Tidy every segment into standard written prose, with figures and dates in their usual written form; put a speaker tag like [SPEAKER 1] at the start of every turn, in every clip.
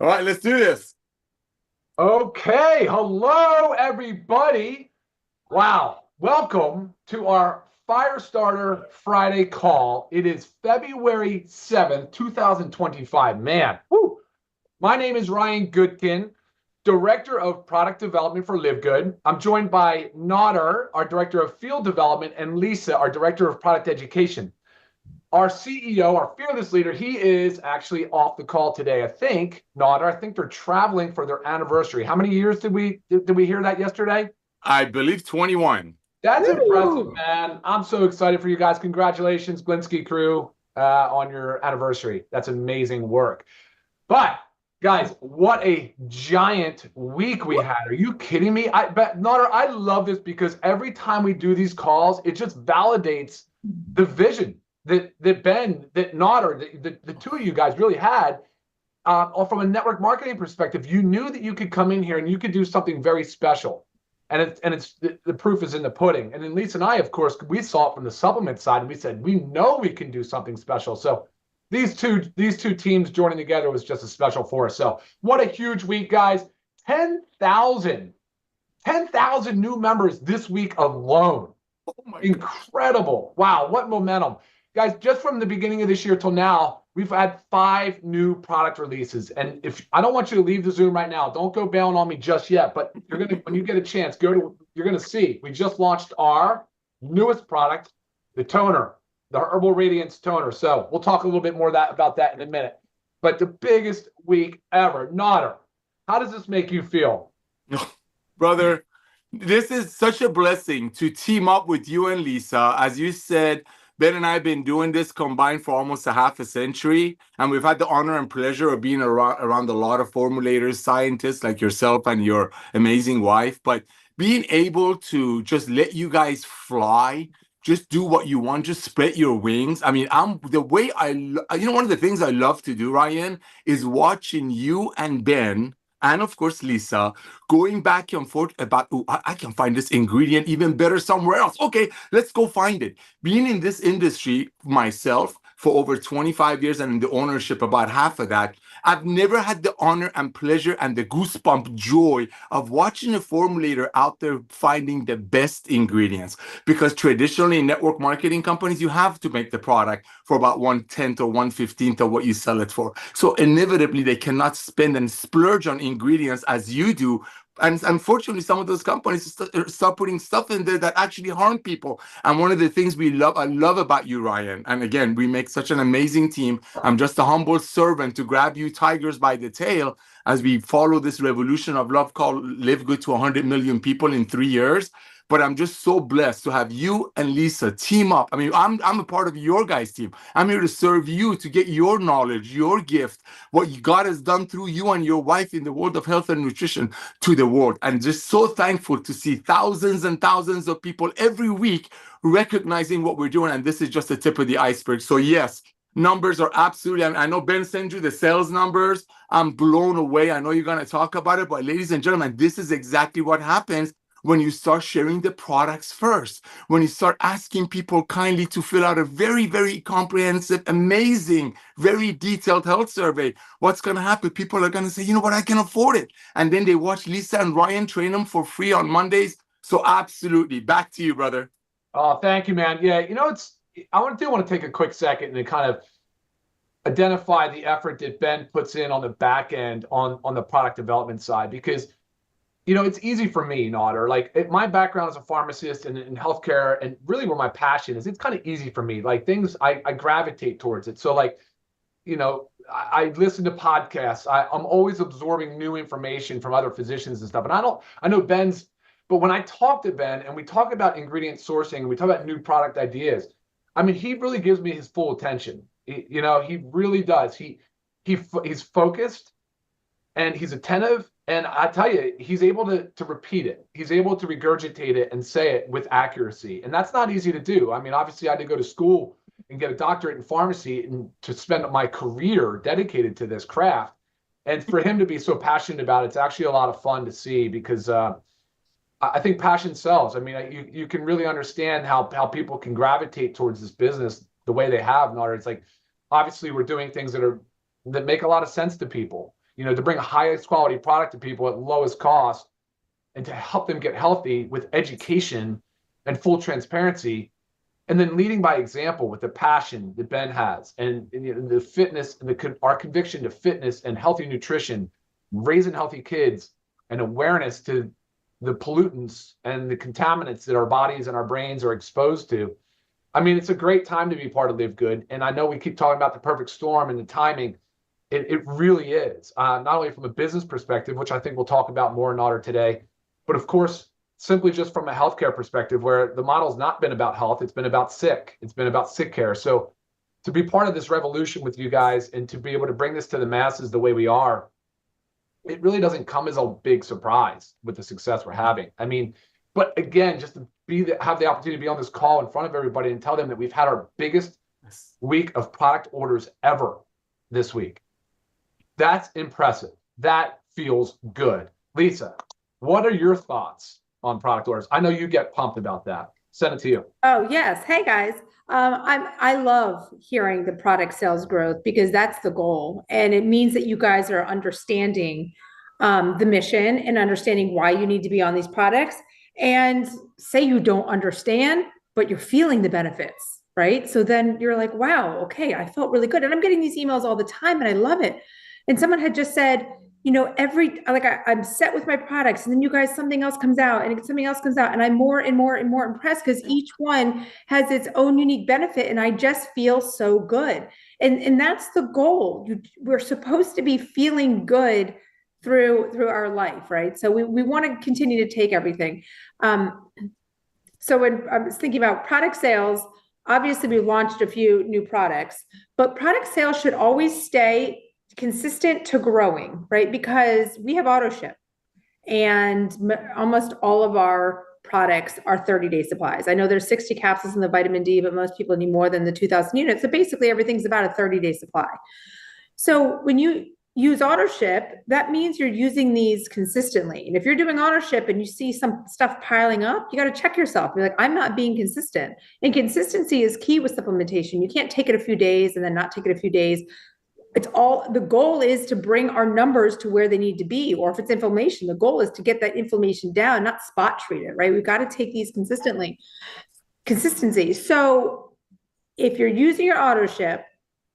[SPEAKER 1] All right, let's do this.
[SPEAKER 2] Okay, hello everybody. Wow, welcome to our Firestarter Friday call. It is February 7th, 2025. Man, woo. My name is Ryan Goodkin, Director of Product Development for Live Good. I'm joined by 𝗏𝗏, our Director of Field Development, and Lisa, our Director of Product Education. Our CEO, our fearless leader, he is actually off the call today. I think, 𝗏𝗏, I think they're traveling for their anniversary. How many years did we hear that yesterday?
[SPEAKER 1] I believe 21.
[SPEAKER 2] That's impressive, man. I'm so excited for you guys. Congratulations, 𝗙𝗏𝗃𝗃 crew, on your anniversary. That's amazing work. But guys, what a giant week we had. Are you kidding me? 𝗏𝗏, I love this because every time we do these calls, it just validates the vision that Ben, that 𝗏𝗏, the two of you guys really had, from a network marketing perspective. You knew that you could come in here and you could do something very special, and it's the proof is in the pudding. And then Lisa and I, of course, we saw it from the supplement side, and we said we know we can do something special. So these two teams joining together was just a special for us. So what a huge week, guys! 10,000 new members this week alone.
[SPEAKER 1] Oh my
[SPEAKER 2] Incredible! Wow, what momentum! Guys, just from the beginning of this year till now, we've had 5 new product releases. And if I don't want you to leave the Zoom right now, don't go bailing on me just yet. But you're gonna, when you get a chance, you're gonna see. We just launched our newest product, the toner, the Herbal Radiance toner. So we'll talk a little bit more about that in a minute. But the biggest week ever, 𝗏𝗏, how does this make you feel?
[SPEAKER 1] Brother, this is such a blessing to team up with you and Lisa. As you said, Ben and I have been doing this combined for almost a half a century, and we've had the honor and pleasure of being around a lot of formulators, scientists like yourself and your amazing wife. But being able to just let you guys fly, just do what you want, just spread your wings. I mean, one of the things I love to do, Ryan, is watching you and Ben, and of course Lisa, going back and forth about, I can find this ingredient even better somewhere else. Okay, let's go find it. Being in this industry myself for over 25 years and in the ownership about half of that, I've never had the honor and pleasure and the goosebump joy of watching a formulator out there finding the best ingredients. Because traditionally in network marketing companies, you have to make the product for about 1/10 or 1/15 of what you sell it for. So inevitably, they cannot spend and splurge on ingredients as you do. And unfortunately, some of those companies start putting stuff in there that actually harm people. And one of the things I love about you, Ryan, and again, we make such an amazing team. I'm just a humble servant to grab you tigers by the tail as we follow this revolution of love called Live Good to 100 million people in 3 years. But I'm just so blessed to have you and Lisa team up. I mean, I'm a part of your guys' team. I'm here to serve you, to get your knowledge, your gift, what God has done through you and your wife in the world of health and nutrition to the world. And just so thankful to see thousands and thousands of people every week recognizing what we're doing. And this is just the tip of the iceberg. So yes, numbers are absolutely, I know Ben sent you the sales numbers. I'm blown away. I know you're going to talk about it, but ladies and gentlemen, this is exactly what happens when you start sharing the products first, when you start asking people kindly to fill out a very, very comprehensive, amazing, very detailed health survey. What's going to happen? People are going to say, you know what, I can afford it. And then they watch Lisa and Ryan train them for free on Mondays. So absolutely. Back to you, brother.
[SPEAKER 2] Oh, thank you, man. Yeah, I want to take a quick second and kind of identify the effort that Ben puts in on the back end on the product development side, because it's easy for me, 𝗏𝗏, like my background as a pharmacist and in healthcare, and really where my passion is, it's kind of easy for me. Like things, I gravitate towards it. So like, I listen to podcasts. I'm always absorbing new information from other physicians and stuff. And I know Ben's, but when I talk to Ben and we talk about ingredient sourcing and we talk about new product ideas, I mean, he really gives me his full attention. He really does. He's focused and he's attentive. And I tell you, he's able to repeat it. He's able to regurgitate it and say it with accuracy. And that's not easy to do. I mean, obviously, I had to go to school and get a doctorate in pharmacy and to spend my career dedicated to this craft. And for him to be so passionate about it, it's actually a lot of fun to see, because I think passion sells. I mean, you can really understand how people can gravitate towards this business the way they have, 𝗏𝗏. It's like, obviously, we're doing things that make a lot of sense to people. you know, to bring a highest quality product to people at lowest cost and to help them get healthy with education and full transparency. And then leading by example with the passion that Ben has and you know, the fitness and our conviction to fitness and healthy nutrition, raising healthy kids, and awareness to the pollutants and the contaminants that our bodies and our brains are exposed to. I mean, it's a great time to be part of Live Good. And I know we keep talking about the perfect storm and the timing. It really is, not only from a business perspective, which I think we'll talk about more in Otter today, but of course, simply just from a healthcare perspective, where the model's not been about health, it's been about sick. It's been about sick care. So to be part of this revolution with you guys and to be able to bring this to the masses the way we are, it really doesn't come as a big surprise with the success we're having. I mean, but again, just to have the opportunity to be on this call in front of everybody and tell them that we've had our biggest week of product orders ever this week. That's impressive. That feels good. Lisa, what are your thoughts on product orders? I know you get pumped about that. Send it to you.
[SPEAKER 3] Oh, yes. Hey, guys. I love hearing the product sales growth because that's the goal. And it means that you guys are understanding the mission and understanding why you need to be on these products. And say you don't understand, but you're feeling the benefits, right? So then you're like, wow, okay, I felt really good. And I'm getting these emails all the time and I love it. And someone had just said, you know, I'm set with my products, and then you guys, something else comes out and something else comes out, and I'm more and more and more impressed because each one has its own unique benefit, and I just feel so good. And that's the goal. We're supposed to be feeling good through our life, right? So we want to continue to take everything. So when I was thinking about product sales, obviously we launched a few new products, but product sales should always stay consistent to growing, right? Because we have auto ship and almost all of our products are 30-day supplies. I know there's 60 capsules in the vitamin D, but most people need more than the 2,000 units. So basically everything's about a 30-day supply. So when you use auto ship, that means you're using these consistently. And if you're doing auto ship and you see some stuff piling up, you got to check yourself. You're like, I'm not being consistent. And consistency is key with supplementation. You can't take it a few days and then not take it a few days. The goal is to bring our numbers to where they need to be. Or if it's inflammation, the goal is to get that inflammation down, not spot treat it, right? We've got to take these consistency. So if you're using your auto ship,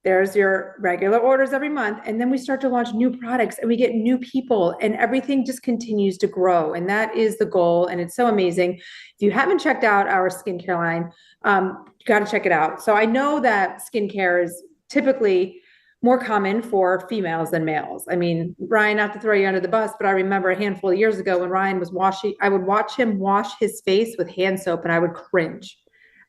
[SPEAKER 3] there's your regular orders every month. And then we start to launch new products and we get new people and everything just continues to grow. And that is the goal. And it's so amazing. If you haven't checked out our skincare line, you got to check it out. So I know that skincare is typically more common for females than males. I mean, Ryan, not to throw you under the bus, but I remember a handful of years ago when Ryan was washing, I would watch him wash his face with hand soap and I would cringe,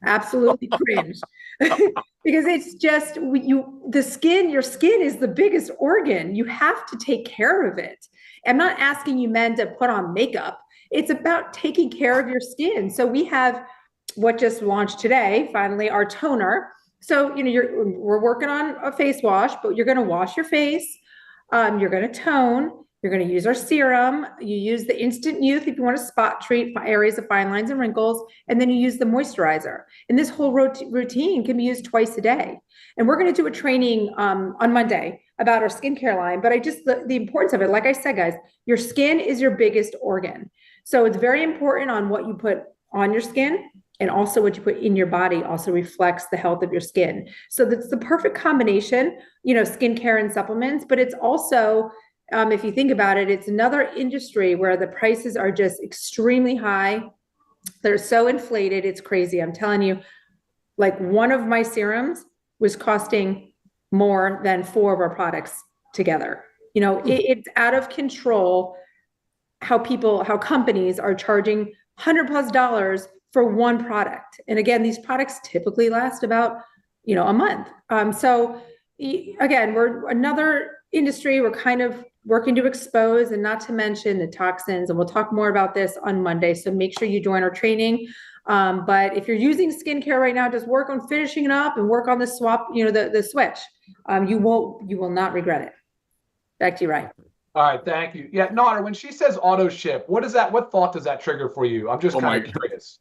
[SPEAKER 3] absolutely cringe. Because it's just, your skin is the biggest organ. You have to take care of it. I'm not asking you men to put on makeup. It's about taking care of your skin. So we have what just launched today, finally, our toner. So, you know, we're working on a face wash, but you're going to wash your face. You're going to tone. You're going to use our serum. You use the Instant Youth if you want to spot treat areas of fine lines and wrinkles. And then you use the moisturizer. And this whole routine can be used twice a day. And we're going to do a training on Monday about our skincare line. But the importance of it, like I said, guys, your skin is your biggest organ. So it's very important on what you put on your skin. And also what you put in your body also reflects the health of your skin. So that's the perfect combination, you know, skincare and supplements, but it's also, if you think about it, it's another industry where the prices are just extremely high. They're so inflated. It's crazy. I'm telling you, like one of my serums was costing more than 4 of our products together. You know, it's out of control how companies are charging $100+ for one product. And again, these products typically last about, you know, a month. So again, we're another industry we're kind of working to expose, and not to mention the toxins. And we'll talk more about this on Monday. So make sure you join our training. But if you're using skincare right now, just work on finishing it up and work on the swap, you know, the switch. You will not regret it. Back to you, Ryan.
[SPEAKER 2] All right, thank you. Yeah, Nara, when she says auto ship, what thought does that trigger for you? I'm just kind of curious.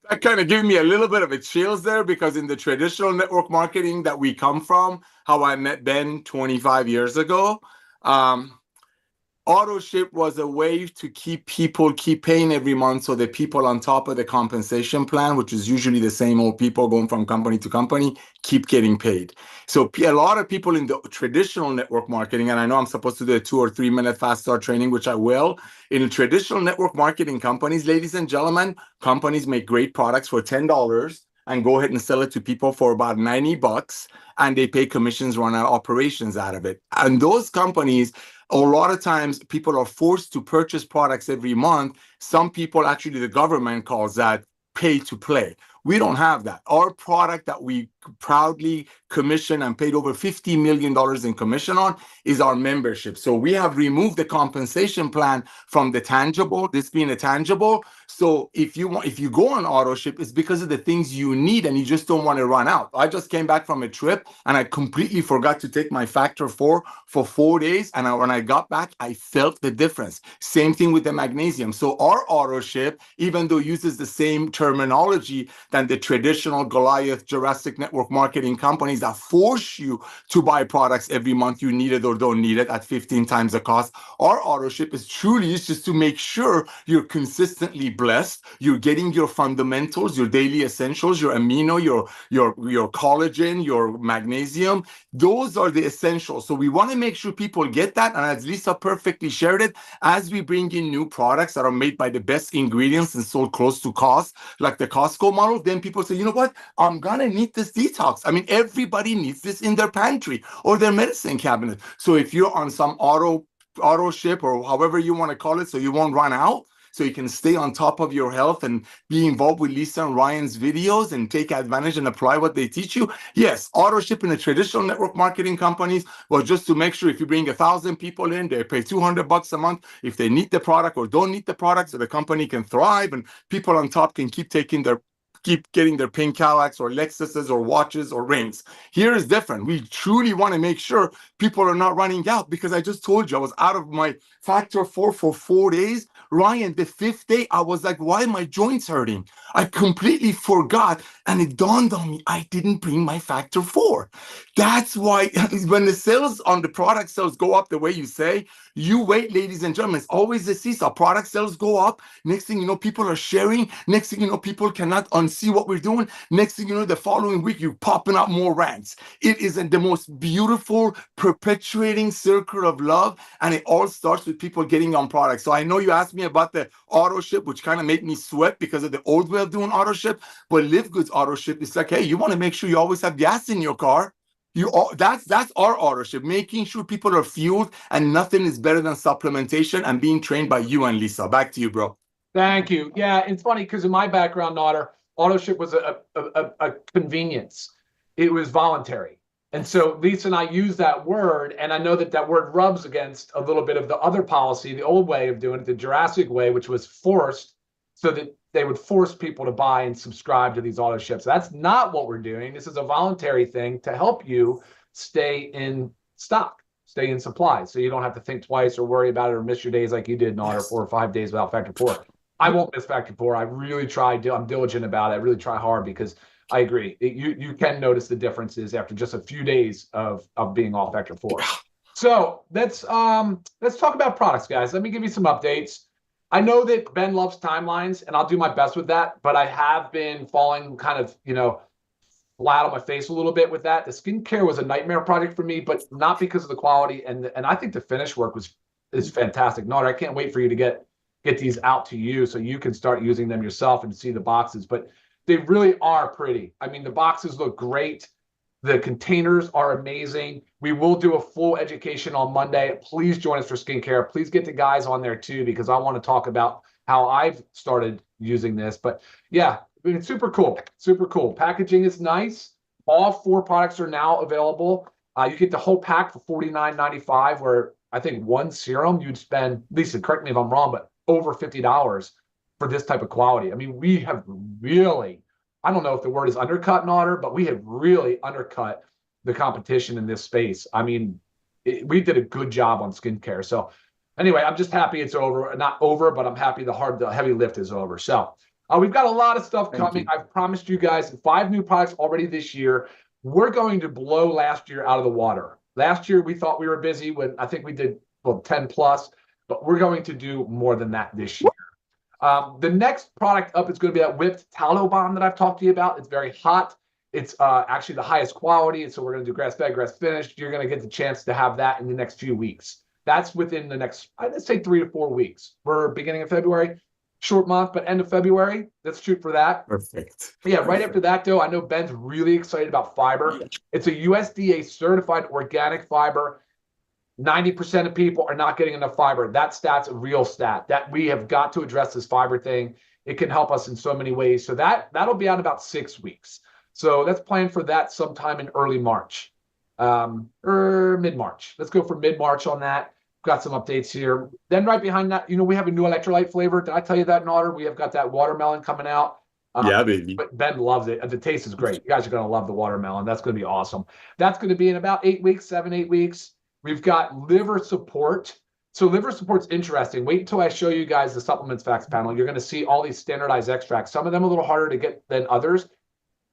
[SPEAKER 1] That kind of giving me a little bit of a chills there, because in the traditional network marketing that we come from, how I met Ben 25 years ago, auto ship was a way to keep paying every month, so the people on top of the compensation plan, which is usually the same old people going from company to company, keep getting paid. So a lot of people in the traditional network marketing, and I know I'm supposed to do a 2 or 3 minute fast start training, which I will. In traditional network marketing companies, ladies and gentlemen, companies make great products for $10 and go ahead and sell it to people for about $90, and they pay commissions, run our operations out of it. And those companies, a lot of times people are forced to purchase products every month. Some people, actually the government calls that pay to play. We don't have that. Our product that we proudly commission and paid over $50 million in commission on is our membership. So we have removed the compensation plan from the tangible, this being a tangible. So if you go on auto ship, it's because of the things you need and you just don't want to run out. I just came back from a trip and I completely forgot to take my factor 4 for 4 days. And when I got back, I felt the difference. Same thing with the magnesium. So our auto ship, even though it uses the same terminology than the traditional Goliath Jurassic network marketing companies that force you to buy products every month, you need it or don't need it at 15 times the cost, our auto ship is truly just to make sure you're consistently blessed, you're getting your fundamentals, your daily essentials, your amino, your collagen, your magnesium. Those are the essentials. So we want to make sure people get that. And as Lisa perfectly shared it, as we bring in new products that are made by the best ingredients and sold close to cost, like the Costco model, then people say, you know what, I'm gonna need this detox. I mean, everybody needs this in their pantry or their medicine cabinet. So if you're on some auto ship or however you want to call it, so you won't run out, so you can stay on top of your health and be involved with Lisa and Ryan's videos and take advantage and apply what they teach you. Yes, auto ship in the traditional network marketing companies was just to make sure if you bring 1,000 people in, they pay $200 a month if they need the product or don't need the product, so the company can thrive and people on top can keep getting their pink Cadillacs or Lexuses or watches or rings. Here is different. We truly want to make sure people are not running out, because I just told you I was out of my factor 4 for 4 days. Ryan, the 5th day, I was like, why are my joints hurting? I completely forgot. And it dawned on me, I didn't bring my factor 4. That's why when the sales on the product sales go up the way you say, you wait, ladies and gentlemen, it's always the seesaw. Product sales go up. Next thing you know, people are sharing. Next thing you know, people cannot unsee what we're doing. Next thing you know, the following week, you're popping up more rants. It is the most beautiful, perpetuating circle of love. And it all starts with people getting on products. So I know you asked me about the auto ship, which kind of made me sweat because of the old way of doing auto ship. But Live Good's auto ship is like, hey, you want to make sure you always have gas in your car. That's our auto ship, making sure people are fueled, and nothing is better than supplementation and being trained by you and Lisa. Back to you, bro.
[SPEAKER 2] Thank you. Yeah, it's funny because in my background, auto ship was a convenience. It was voluntary. And so Lisa and I use that word, and I know that word rubs against a little bit of the other policy, the old way of doing it, the Jurassic way, which was forced, so that they would force people to buy and subscribe to these auto ships. That's not what we're doing. This is a voluntary thing to help you stay in stock, stay in supply, so you don't have to think twice or worry about it or miss your days like you did in auto 4 or 5 days without factor 4. I won't miss factor 4. I really try. I'm diligent about it. I really try hard, because I agree. You can notice the differences after just a few days of being off factor 4. So let's talk about products, guys. Let me give you some updates. I know that Ben loves timelines, and I'll do my best with that, but I have been falling kind of, flat on my face a little bit with that. The skincare was a nightmare project for me, but not because of the quality, and I think the finish work is fantastic. Nard, I can't wait for you to get these out to you so you can start using them yourself and see the boxes, but they really are pretty. I mean, the boxes look great. The containers are amazing. We will do a full education on Monday. Please join us for skincare. Please get the guys on there too, because I want to talk about how I've started using this. But yeah, it's super cool. Super cool. Packaging is nice. All 4 products are now available. You get the whole pack for $49.95, where I think one serum you'd spend, Lisa, correct me if I'm wrong, but over $50 for this type of quality. I mean, we have really, I don't know if the word is undercut in order, but we have really undercut the competition in this space. I mean, we did a good job on skincare. So anyway, I'm just happy it's over. Not over, but I'm happy the heavy lift is over. So We've got a lot of stuff
[SPEAKER 1] Thank
[SPEAKER 2] coming.
[SPEAKER 1] you.
[SPEAKER 2] I've promised you guys 5 new products already this year. We're going to blow last year out of the water. Last year, we thought we were busy when I think we did 10 plus, but we're going to do more than that this year. The next product up is going to be that whipped tallow bomb that I've talked to you about. It's very hot. It's actually the highest quality. And so we're going to do grass fed, grass finished. You're going to get the chance to have that in the next few weeks. That's within the next, let's say 3 to 4 weeks. We're beginning of February, short month, but end of February. Let's shoot for that.
[SPEAKER 1] Perfect.
[SPEAKER 2] Yeah, right after that, though, I know Ben's really excited about fiber. It's a USDA certified organic fiber. 90% of people are not getting enough fiber. That stat's a real stat. That we have got to address this fiber thing. It can help us in so many ways. So that'll be out in about 6 weeks. So let's plan for that sometime in early March or mid-March. Let's go for mid-March on that. Got some updates here. Then right behind that, we have a new electrolyte flavor. Did I tell you that in order? We have got that watermelon coming out.
[SPEAKER 1] Yeah, baby.
[SPEAKER 2] But Ben loves it. The taste is great. You guys are going to love the watermelon. That's going to be awesome. That's going to be in about 8 weeks, 7, 8 weeks. We've got liver support. So liver support's interesting. Wait until I show you guys the supplements facts panel. You're going to see all these standardized extracts. Some of them a little harder to get than others.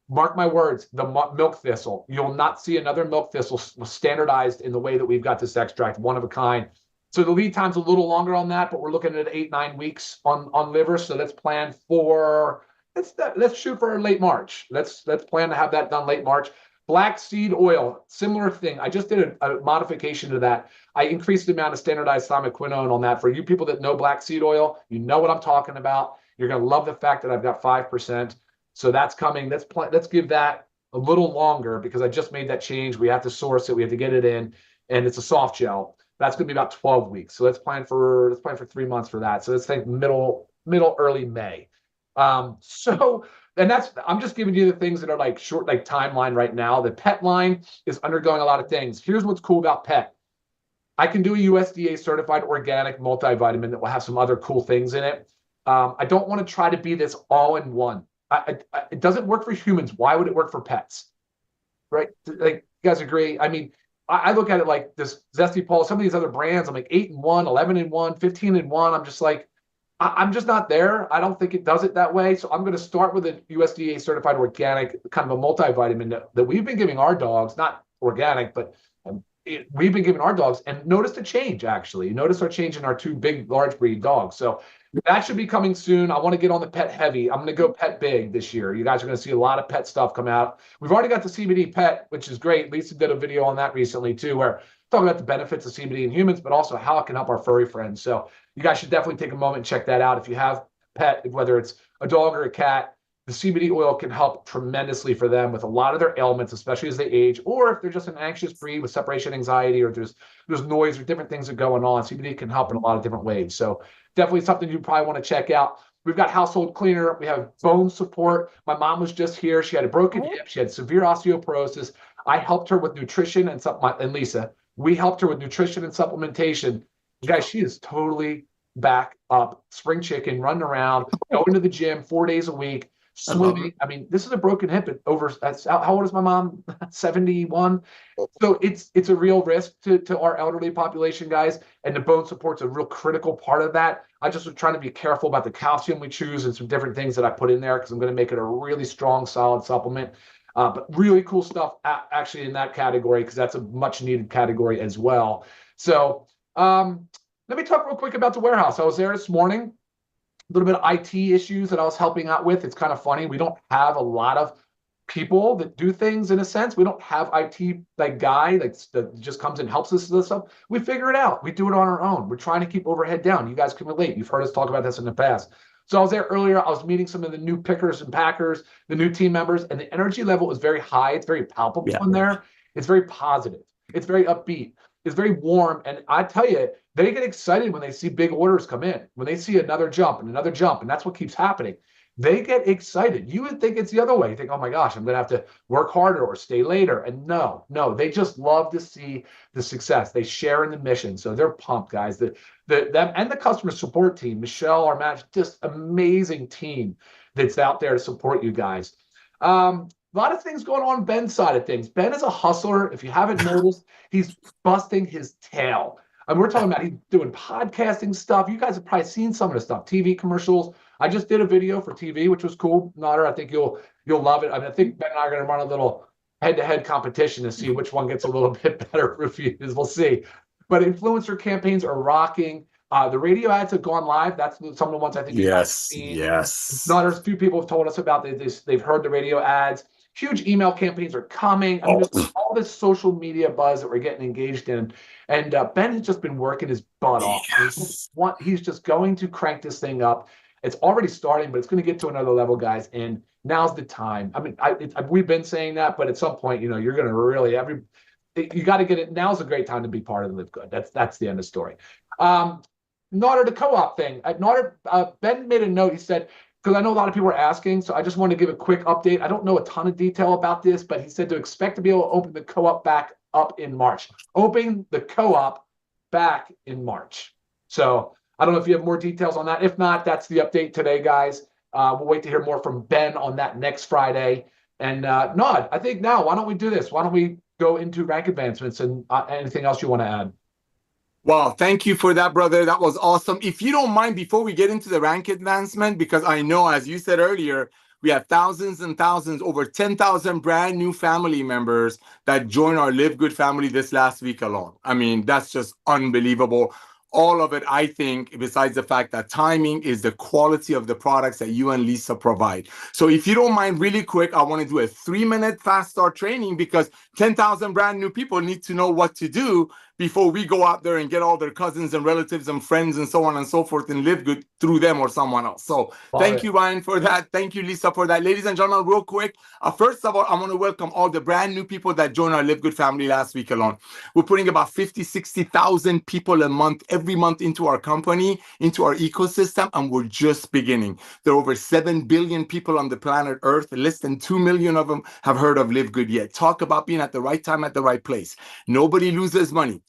[SPEAKER 2] Mark my words, the milk thistle. You'll not see another milk thistle standardized in the way that we've got this extract, one of a kind. So the lead time's a little longer on that, but we're looking at 8, 9 weeks on liver. So let's plan for, let's shoot for late March. Let's plan to have that done late March. Black seed oil, similar thing. I just did a modification to that. I increased the amount of standardized thiaquinone on that. For you people that know black seed oil, you know what I'm talking about. You're going to love the fact that I've got 5%. So that's coming. Let's give that a little longer because I just made that change. We have to source it. We have to get it in, and it's a soft gel. That's going to be about 12 weeks. So let's plan for 3 months for that. So let's think middle, early May. And I'm just giving you the things that are like short, like timeline right now. The pet line is undergoing a lot of things. Here's what's cool about pet. I can do a USDA certified organic multivitamin that will have some other cool things in it. I don't want to try to be this all in one. It doesn't work for humans. Why would it work for pets? Right? Like, you guys agree? I mean, I look at it like this 𝗪𝗡, some of these other brands, I'm like 8 in 1, 11 in 1, 15 in 1. I'm just like, I'm just not there. I don't think it does it that way. So I'm going to start with a USDA certified organic, kind of a multivitamin that we've been giving our dogs, not organic, but we've been giving our dogs, and notice the change, actually. Notice our change in our 2 big, large breed dogs. So that should be coming soon. I want to get on the pet heavy. I'm going to go pet big this year. You guys are going to see a lot of pet stuff come out. We've already got the CBD pet, which is great. Lisa did a video on that recently too, where talking about the benefits of CBD in humans, but also how it can help our furry friends. So you guys should definitely take a moment and check that out. If you have a pet, whether it's a dog or a cat, the CBD oil can help tremendously for them with a lot of their ailments, especially as they age, or if they're just an anxious breed with separation anxiety, or there's noise or different things that are going on. CBD can help in a lot of different ways. So definitely something you probably want to check out. We've got household cleaner. We have bone support. My mom was just here. She had a broken hip. She had severe osteoporosis. I helped her with nutrition and Lisa, we helped her with nutrition and supplementation. Guys, she is totally back up, spring chicken, running around, going to the gym 4 days a week, swimming. I mean, this is a broken hip at how old is my mom? 71. So it's a real risk to our elderly population, guys. And the bone support's a real critical part of that. I just was trying to be careful about the calcium we choose and some different things that I put in there because I'm going to make it a really strong, solid supplement. But really cool stuff actually in that category because that's a much needed category as well. So let me talk real quick about the warehouse. I was there this morning. A little bit of IT issues that I was helping out with. It's kind of funny. We don't have a lot of people that do things in a sense. We don't have IT guy that just comes and helps us with this stuff. We figure it out. We do it on our own. We're trying to keep overhead down. You guys can relate. You've heard us talk about this in the past. So I was there earlier. I was meeting some of the new pickers and packers, the new team members, and the energy level is very high. It's very palpable in there. It's very positive. It's very upbeat. It's very warm. And I tell you, they get excited when they see big orders come in, when they see another jump, and that's what keeps happening. They get excited. You would think it's the other way. You think, oh my gosh, I'm going to have to work harder or stay later. And no, they just love to see the success. They share in the mission. So they're pumped, guys. Them and the customer support team, Michelle, our manager, just amazing team that's out there to support you guys. A lot of things going on Ben's side of things. Ben is a hustler. If you haven't noticed, he's busting his tail. And we're talking about he's doing podcasting stuff. You guys have probably seen some of the stuff, TV commercials, I just did a video for TV, which was cool. Nader, I think you'll love it. I mean, I think Ben and I are going to run a little head-to-head competition to see which one gets a little bit better reviews. We'll see. But influencer campaigns are rocking. The radio ads have gone live. That's some of the ones I think you guys have seen.
[SPEAKER 1] Yes.
[SPEAKER 2] Nader, a few people have told us about this. They've heard the radio ads. Huge email campaigns are coming. I mean, there's all this social media buzz that we're getting engaged in. And Ben has just been working his butt off.
[SPEAKER 1] Yes.
[SPEAKER 2] He's just going to crank this thing up. It's already starting, but it's going to get to another level, guys. And now's the time. I mean, we've been saying that, but at some point, you know, you're going to really you got to get it. Now's a great time to be part of Live Good. That's the end of the story. Nader, the co-op thing. Nader, Ben made a note. He said, because I know a lot of people are asking, so I just want to give a quick update. I don't know a ton of detail about this, but he said to expect to be able to open the co-op back up in March. Opening the co-op back in March. So I don't know if you have more details on that. If not, that's the update today, guys. We'll wait to hear more from Ben on that next Friday. And Nod, I think now, why don't we do this? Why don't we go into rank advancements and anything else you want to add?
[SPEAKER 1] Wow, thank you for that, brother. That was awesome. If you don't mind, before we get into the rank advancement, because I know, as you said earlier, we have thousands and thousands, over 10,000 brand new family members that joined our Live Good family this last week alone. I mean, that's just unbelievable. All of it, I think, besides the fact that timing is the quality of the products that you and Lisa provide. So if you don't mind, really quick, I want to do a 3-minute fast start training because 10,000 brand new people need to know what to do before we go out there and get all their cousins and relatives and friends and so on and so forth and live good through them or someone else. So thank you, Ryan, for that. Thank you, Lisa, for that. Ladies and gentlemen, real quick, first of all, I want to welcome all the brand new people that joined our Live Good family last week alone. We're putting about 50, 60,000 people a month, every month into our company, into our ecosystem, and we're just beginning. There are over 7 billion people on the planet Earth. Less than 2 million of them have heard of Live Good yet. Talk about being at the right time, at the right place. Nobody loses money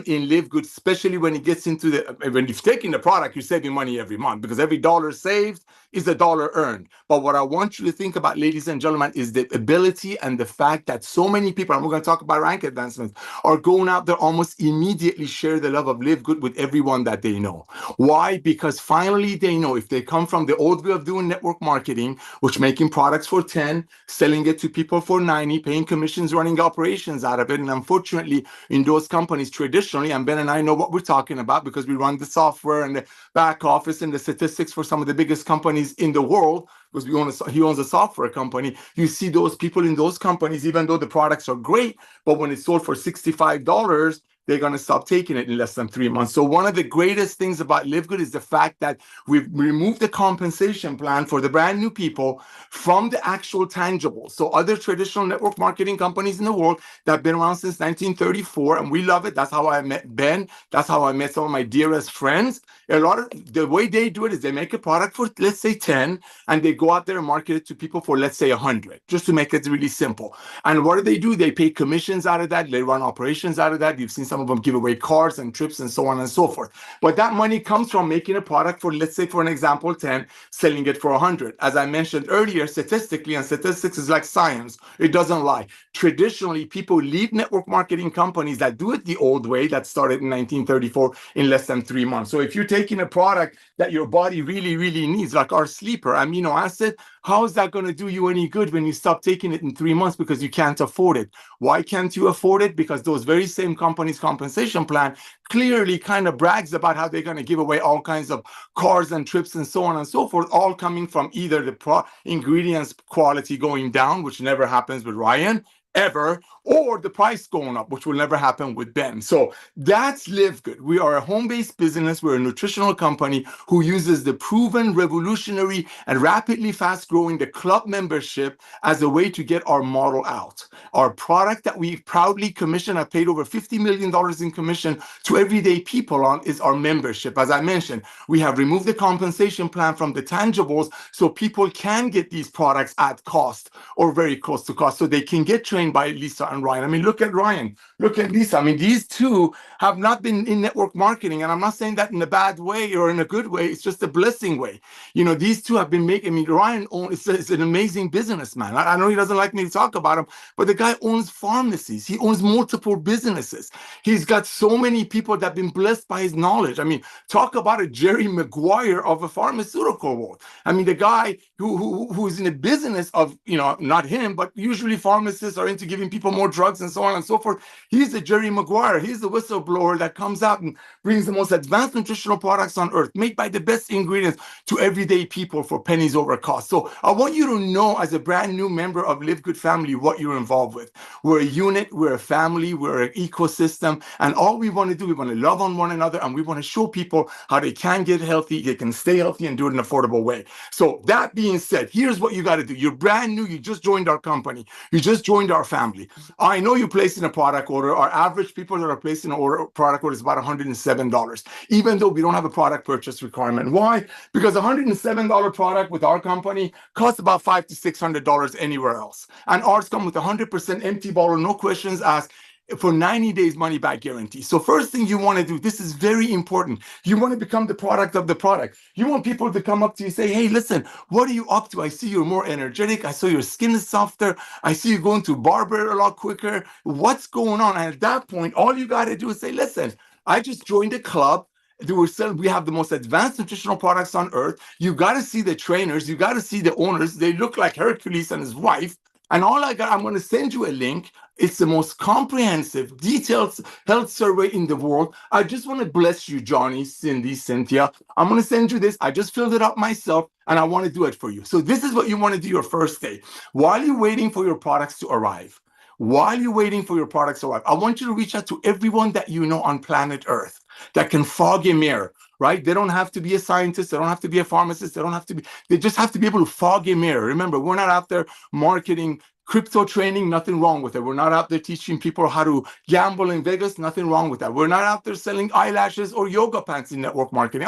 [SPEAKER 1] in Live Good, especially when it gets into when you've taken the product, you're saving money every month because every dollar saved is a dollar earned. But what I want you to think about, ladies and gentlemen, is the ability and the fact that so many people, and we're going to talk about rank advancements, are going out there almost immediately share the love of Live Good with everyone that they know. Why? Because finally they know if they come from the old way of doing network marketing, which making products for 10, selling it to people for 90, paying commissions, running operations out of it. And unfortunately, in those companies traditionally, and Ben and I know what we're talking about because we run the software and the back office and the statistics for some of the biggest companies in the world, because he owns a software company. You see those people in those companies, even though the products are great, but when it's sold for $65, they're going to stop taking it in less than 3 months. So one of the greatest things about Live Good is the fact that we've removed the compensation plan for the brand new people from the actual tangibles. So other traditional network marketing companies in the world that have been around since 1934, and we love it. That's how I met Ben. That's how I met some of my dearest friends. A lot of the way they do it is they make a product for, let's say, 10, and they go out there and market it to people for, let's say, 100, just to make it really simple. And what do? They pay commissions out of that. They run operations out of that. You've seen some of them give away cars and trips and so on and so forth. But that money comes from making a product for, let's say, for an example, 10, selling it for 100. As I mentioned earlier, statistically, and statistics is like science, it doesn't lie. Traditionally, people leave network marketing companies that do it the old way that started in 1934 in less than 3 months. So if you're taking a product that your body really, really needs, like our sleeper amino acid, how is that going to do you any good when you stop taking it in 3 months because you can't afford it? Why can't you afford it? Because those very same companies' compensation plan clearly kind of brags about how they're going to give away all kinds of cars and trips and so on and so forth, all coming from either the ingredients quality going down, which never happens with Ryan, ever, or the price going up, which will never happen with Ben. So that's Live Good. We are a home-based business. We're a nutritional company who uses the proven, revolutionary, and rapidly fast-growing the club membership as a way to get our model out. Our product that we proudly commission, I paid over $50 million in commission to everyday people on, is our membership. As I mentioned, we have removed the compensation plan from the tangibles so people can get these products at cost or very close to cost, so they can get trained trained by Lisa and Ryan. I mean, look at Ryan, look at Lisa. I mean, these two have not been in network marketing, and I'm not saying that in a bad way or in a good way. It's just a blessing way. You know, these two have been making. I mean, Ryan is an amazing businessman. I know he doesn't like me to talk about him, but the guy owns pharmacies. He owns multiple businesses. He's got so many people that have been blessed by his knowledge. I mean, talk about a Jerry Maguire of a pharmaceutical world. I mean, the guy who's in the business of, you know, not him, but usually pharmacists are into giving people more drugs and so on and so forth. He's the Jerry Maguire. He's the whistleblower that comes out and brings the most advanced nutritional products on earth, made by the best ingredients to everyday people for pennies over cost. So I want you to know, as a brand new member of Live Good family, what you're involved with. We're a unit, we're a family, we're an ecosystem, and all we want to do, we want to love on one another, and we want to show people how they can get healthy, they can stay healthy, and do it in an affordable way. So that being said, here's what you got to do. You're brand new, you just joined our company, you just joined our family. I know you placed in a product order. Our average people that are placing an product order is about $107, even though we don't have a product purchase requirement. Why? Because a $107 product with our company costs about $500 to $600 anywhere else. And ours come with 100% empty bottle, no questions asked, for 90 days money back guarantee. So first thing you want to do, this is very important. You want to become the product of the product. You want people to come up to you and say, hey, listen, what are you up to? I see you're more energetic. I saw your skin is softer. I see you going to barber a lot quicker. What's going on? And at that point, all you got to do is say, listen, I just joined a club. We have the most advanced nutritional products on earth. You got to see the trainers. You got to see the owners. They look like Hercules and his wife. And I'm going to send you a link. It's the most comprehensive, detailed health survey in the world. I just want to bless you, Johnny, Cindy, Cynthia. I'm going to send you this. I just filled it up myself, and I want to do it for you. So this is what you want to do your first day. While you're waiting for your products to arrive, I want you to reach out to everyone that you know on planet Earth that can fog a mirror, right? They don't have to be a scientist. They don't have to be a pharmacist. They just have to be able to fog a mirror. Remember, we're not out there marketing crypto training, nothing wrong with it. We're not out there teaching people how to gamble in Vegas, nothing wrong with that. We're not out there selling eyelashes or yoga pants in network marketing.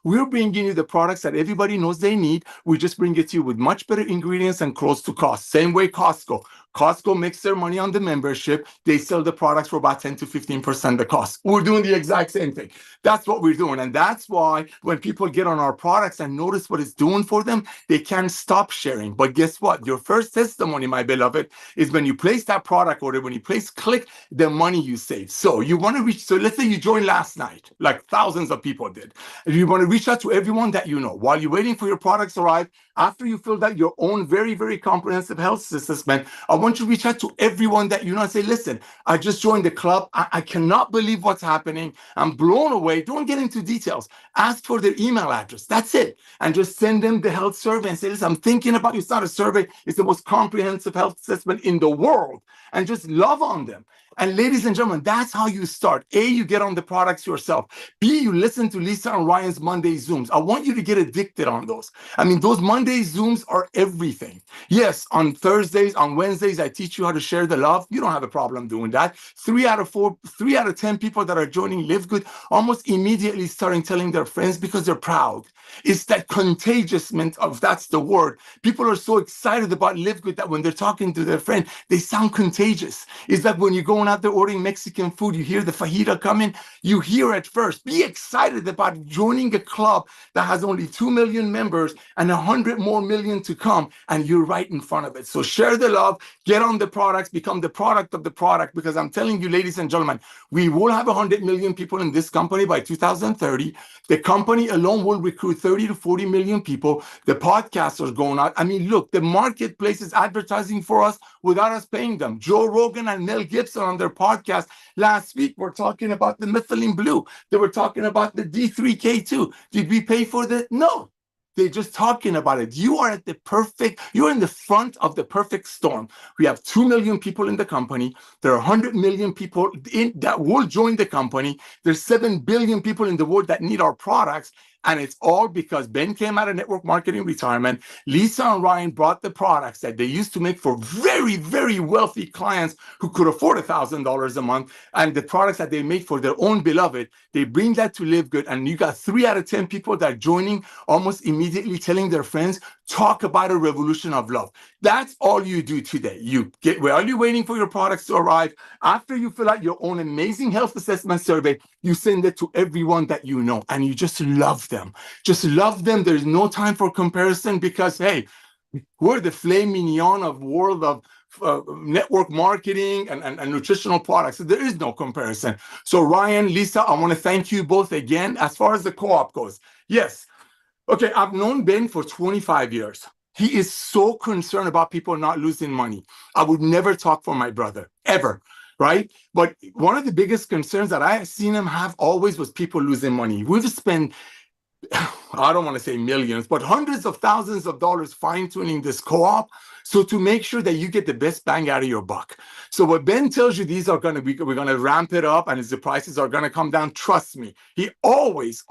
[SPEAKER 1] We're bringing you the products that everybody knows they need. We just bring it to you with much better ingredients and close to cost. Same way Costco makes their money on the membership. They sell the products for about 10 to 15% the cost. We're doing the exact same thing. That's what we're doing. And that's why when people get on our products and notice what it's doing for them, they can't stop sharing. But guess what? Your first testimony, my beloved, is when you place that product order, when you click the money you save. So you want to reach, so let's say you joined last night, like thousands of people did. And you want to reach out to everyone that you know. While you're waiting for your products to arrive, after you filled out your own very, very comprehensive health assessment, I want you to reach out to everyone that you know and say, listen, I just joined the club. I cannot believe what's happening. I'm blown away. Don't get into details. Ask for their email address. That's it. And just send them the health survey and say, listen, I'm thinking about you. It's not a survey. It's the most comprehensive health assessment in the world. And just love on them. And ladies and gentlemen, that's how you start. A, you get on the products yourself. B, you listen to Lisa and Ryan's Monday Zooms. I want you to get addicted on those. I mean, those Monday Zooms are everything. Yes, on Thursdays, on Wednesdays, I teach you how to share the love. You don't have a problem doing that. 3 out of 10 people that are joining Live Good almost immediately starting telling their friends because they're proud. It's that contagiousness of, that's the word. People are so excited about Live Good that when they're talking to their friend, they sound contagious. It's like when you're going out there ordering Mexican food, you hear the fajita coming, you hear it first. Be excited about joining a club that has only 2 million members and 100 more million to come, and you're right in front of it. So share the love, get on the products, become the product of the product, because I'm telling you, ladies and gentlemen, we will have 100 million people in this company by 2030. The company alone will recruit 30 to 40 million people. The podcasts are going out. I mean, look, the marketplace is advertising for us without us paying them. Joe Rogan and Mel Gibson on their podcast last week were talking about the methylene blue. They were talking about the D3K2. Did we pay for that? No. They're just talking about it. You're in the front of the perfect storm. We have 2 million people in the company. There are 100 million people that will join the company. There's 7 billion people in the world that need our products. And it's all because Ben came out of network marketing retirement. Lisa and Ryan brought the products that they used to make for very, very wealthy clients who could afford $1,000 a month. And the products that they make for their own beloved, they bring that to Live Good. And you got 3 out of 10 people that are joining almost immediately telling their friends talk about a revolution of love. That's all you do today. You get, while you're waiting for your products to arrive, after you fill out your own amazing health assessment survey, you send it to everyone that you know, and you just love them. Just love them. There's no time for comparison because, hey, we're the filet mignon of world of network marketing and nutritional products. So there is no comparison. So Ryan, Lisa, I want to thank you both again. As far as the co-op goes, yes. Okay, I've known Ben for 25 years. He is so concerned about people not losing money. I would never talk for my brother, ever, right? But one of the biggest concerns that I have seen him have always was people losing money. We've spent, I don't want to say millions, but hundreds of thousands of dollars fine-tuning this co-op, so to make sure that you get the best bang out of your buck. So what Ben tells you, these are going to be, we're going to ramp it up and the prices are going to come down. Trust me, he always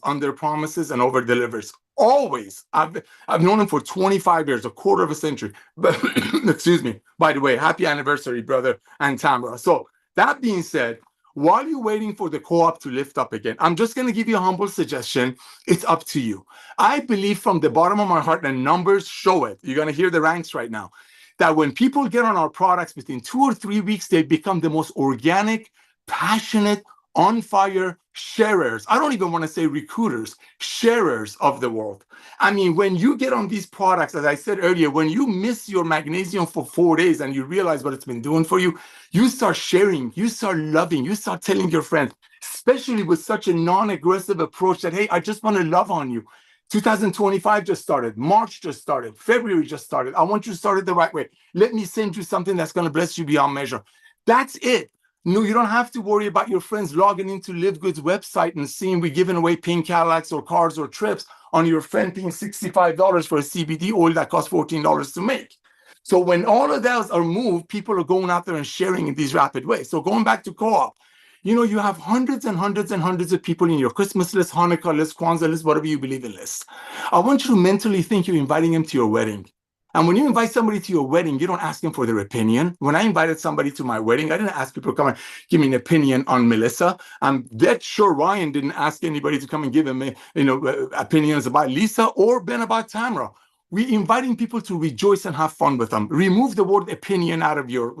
[SPEAKER 1] under promises and over delivers. Always. I've known him for 25 years, a quarter of a century. But excuse me. By the way, happy anniversary, brother and Tamara. So that being said, while you're waiting for the co-op to lift up again, I'm just going to give you a humble suggestion. It's up to you. I believe from the bottom of my heart, the numbers show it. You're going to hear the ranks right now, that when people get on our products within 2 or 3 weeks, they become the most organic, passionate, on fire sharers. I don't even want to say recruiters, sharers of the world. I mean, when you get on these products, as I said earlier, when you miss your magnesium for 4 days and you realize what it's been doing for you, you start sharing, you start loving, you start telling your friends, especially with such a non-aggressive approach that, hey, I just want to love on you. 2025 just started. March just started. February just started. I want you to start it the right way. Let me send you something that's going to bless you beyond measure. That's it. No, you don't have to worry about your friends logging into Live Good's website and seeing we're giving away pink Cadillacs or cars or trips on your friend paying $65 for a CBD oil that costs $14 to make. So when all of those are moved, people are going out there and sharing in these rapid ways. So going back to co-op, you know, you have hundreds and hundreds and hundreds of people in your Christmas list, Hanukkah list, Kwanzaa list, whatever you believe in list. I want you to mentally think you're inviting them to your wedding. And when you invite somebody to your wedding, you don't ask them for their opinion. When I invited somebody to my wedding, I didn't ask people to come and give me an opinion on Melissa. I'm dead sure Ryan didn't ask anybody to come and give him, opinions about Lisa or Ben about Tamara. We're inviting people to rejoice and have fun with them. Remove the word opinion out of your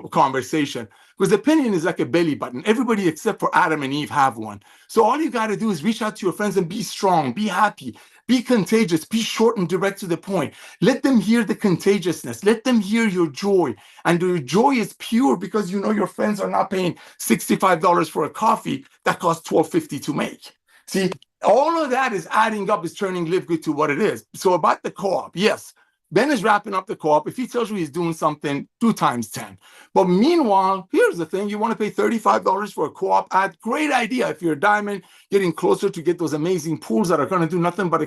[SPEAKER 1] conversation, because opinion is like a belly button. Everybody except for Adam and Eve have one. So all you got to do is reach out to your friends and be strong, be happy, be contagious, be short and direct to the point. Let them hear the contagiousness. Let them hear your joy. And your joy is pure because you know your friends are not paying $65 for a coffee that costs $12.50 to make. See, all of that is adding up, is turning Live Good to what it is. So about the co-op, yes, Ben is wrapping up the co-op. If he tells you he's doing something, 2 times 10. But meanwhile, here's the thing. You want to pay $35 for a co-op ad? Great idea. If you're a diamond, getting closer to get those amazing pools that are going to do nothing but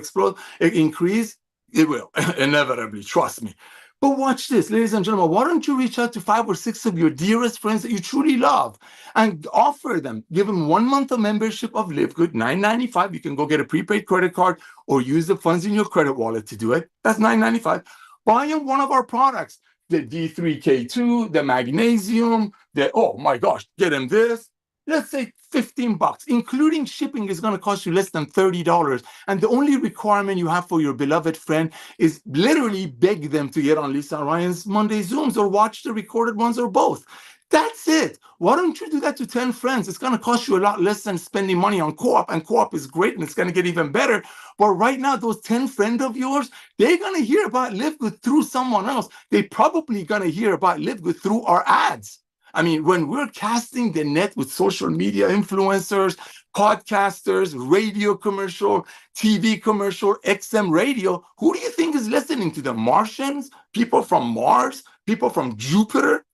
[SPEAKER 1] increase, it will, inevitably, trust me. But watch this, ladies and gentlemen. Why don't you reach out to 5 or 6 of your dearest friends that you truly love and offer them, give them 1 month of membership of Live Good, $9.95. You can go get a prepaid credit card or use the funds in your credit wallet to do it. That's $9.95. Buy them one of our products, the D3K2, the magnesium, oh my gosh, get them this. Let's say $15, including shipping is going to cost you less than $30. And the only requirement you have for your beloved friend is literally beg them to get on Lisa and Ryan's Monday Zooms or watch the recorded ones or both. That's it. Why don't you do that to 10 friends? It's going to cost you a lot less than spending money on co-op, and co-op is great and it's going to get even better. But right now, those 10 friends of yours, they're going to hear about Live Good through someone else. They're probably going to hear about Live Good through our ads. I mean, when we're casting the net with social media influencers, podcasters, radio commercial, TV commercial, XM radio, who do you think is listening to them? Martians? People from Mars? People from Jupiter?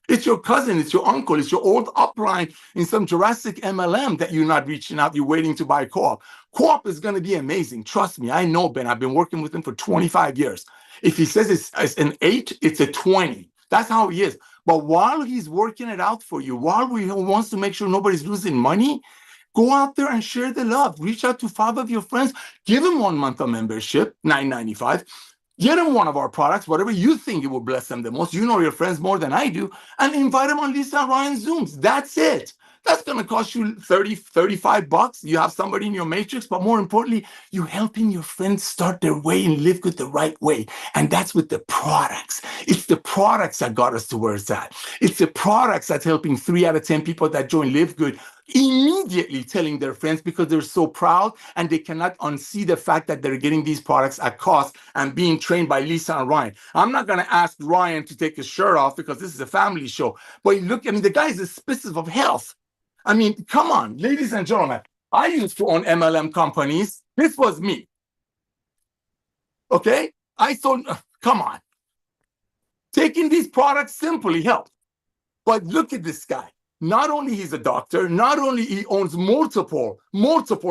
[SPEAKER 1] It's your cousin, it's your uncle, it's your old upline in some Jurassic MLM that you're not reaching out, you're waiting to buy co-op. Co-op is going to be amazing. Trust me, I know Ben. I've been working with him for 25 years. If he says it's an 8, it's a 20. That's how he is. But while he's working it out for you, while he wants to make sure nobody's losing money, go out there and share the love. Reach out to 5 of your friends. Give them 1 month of membership, $9.95. Get them one of our products, whatever you think it will bless them the most. You know your friends more than I do. And invite them on Lisa and Ryan's Zooms. That's it. That's going to cost you 30, 35 bucks. You have somebody in your matrix, but more importantly, you're helping your friends start their way and live good the right way. And that's with the products. It's the products that got us to where it's at. It's the products that's helping 3 out of 10 people that join Live Good immediately telling their friends because they're so proud and they cannot unsee the fact that they're getting these products at cost and being trained by Lisa and Ryan. I'm not going to ask Ryan to take his shirt off because this is a family show. But look, I mean, the guy is a specimen of health. I mean, come on, ladies and gentlemen. I used to own MLM companies. This was me. Okay? I sold, come on. Taking these products simply helped. But look at this guy. Not only he's a doctor, not only he owns multiple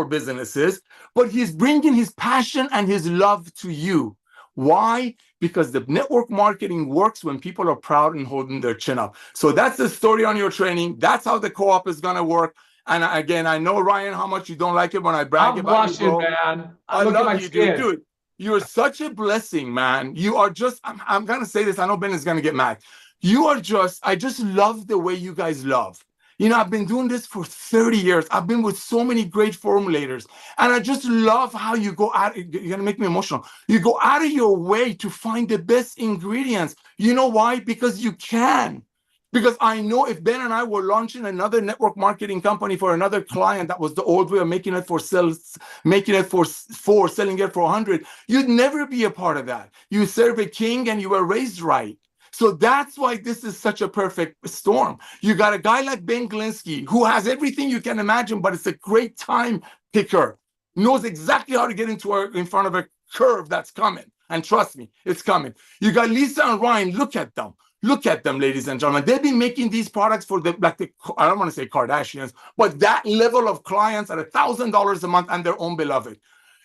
[SPEAKER 1] businesses, but he's bringing his passion and his love to you. Why? Because the network marketing works when people are proud and holding their chin up. So that's the story on your training. That's how the co-op is going to work. And again, I know, Ryan, how much you don't like it when I brag about you, bro.
[SPEAKER 2] Man.
[SPEAKER 1] I love you, dude. You're such a blessing, man. You are just, I'm going to say this. I know Ben is going to get mad. You are just, I just love the way you guys love. You know, I've been doing this for 30 years. I've been with so many great formulators. And I just love how you go out. You're going to make me emotional. You go out of your way to find the best ingredients. You know why? Because you can. Because I know if Ben and I were launching another network marketing company for another client that was the old way of making it for sales, making it for selling it for 100, you'd never be a part of that. You serve a king and you were raised right. So that's why this is such a perfect storm. You got a guy like Ben Glinsky who has everything you can imagine, but it's a great time picker, knows exactly how to get in front of a curve that's coming. And trust me, it's coming. You got Lisa and Ryan. Look at them. Look at them, ladies and gentlemen. They've been making these products for I don't want to say Kardashians, but that level of clients at $1,000 a month and their own beloved.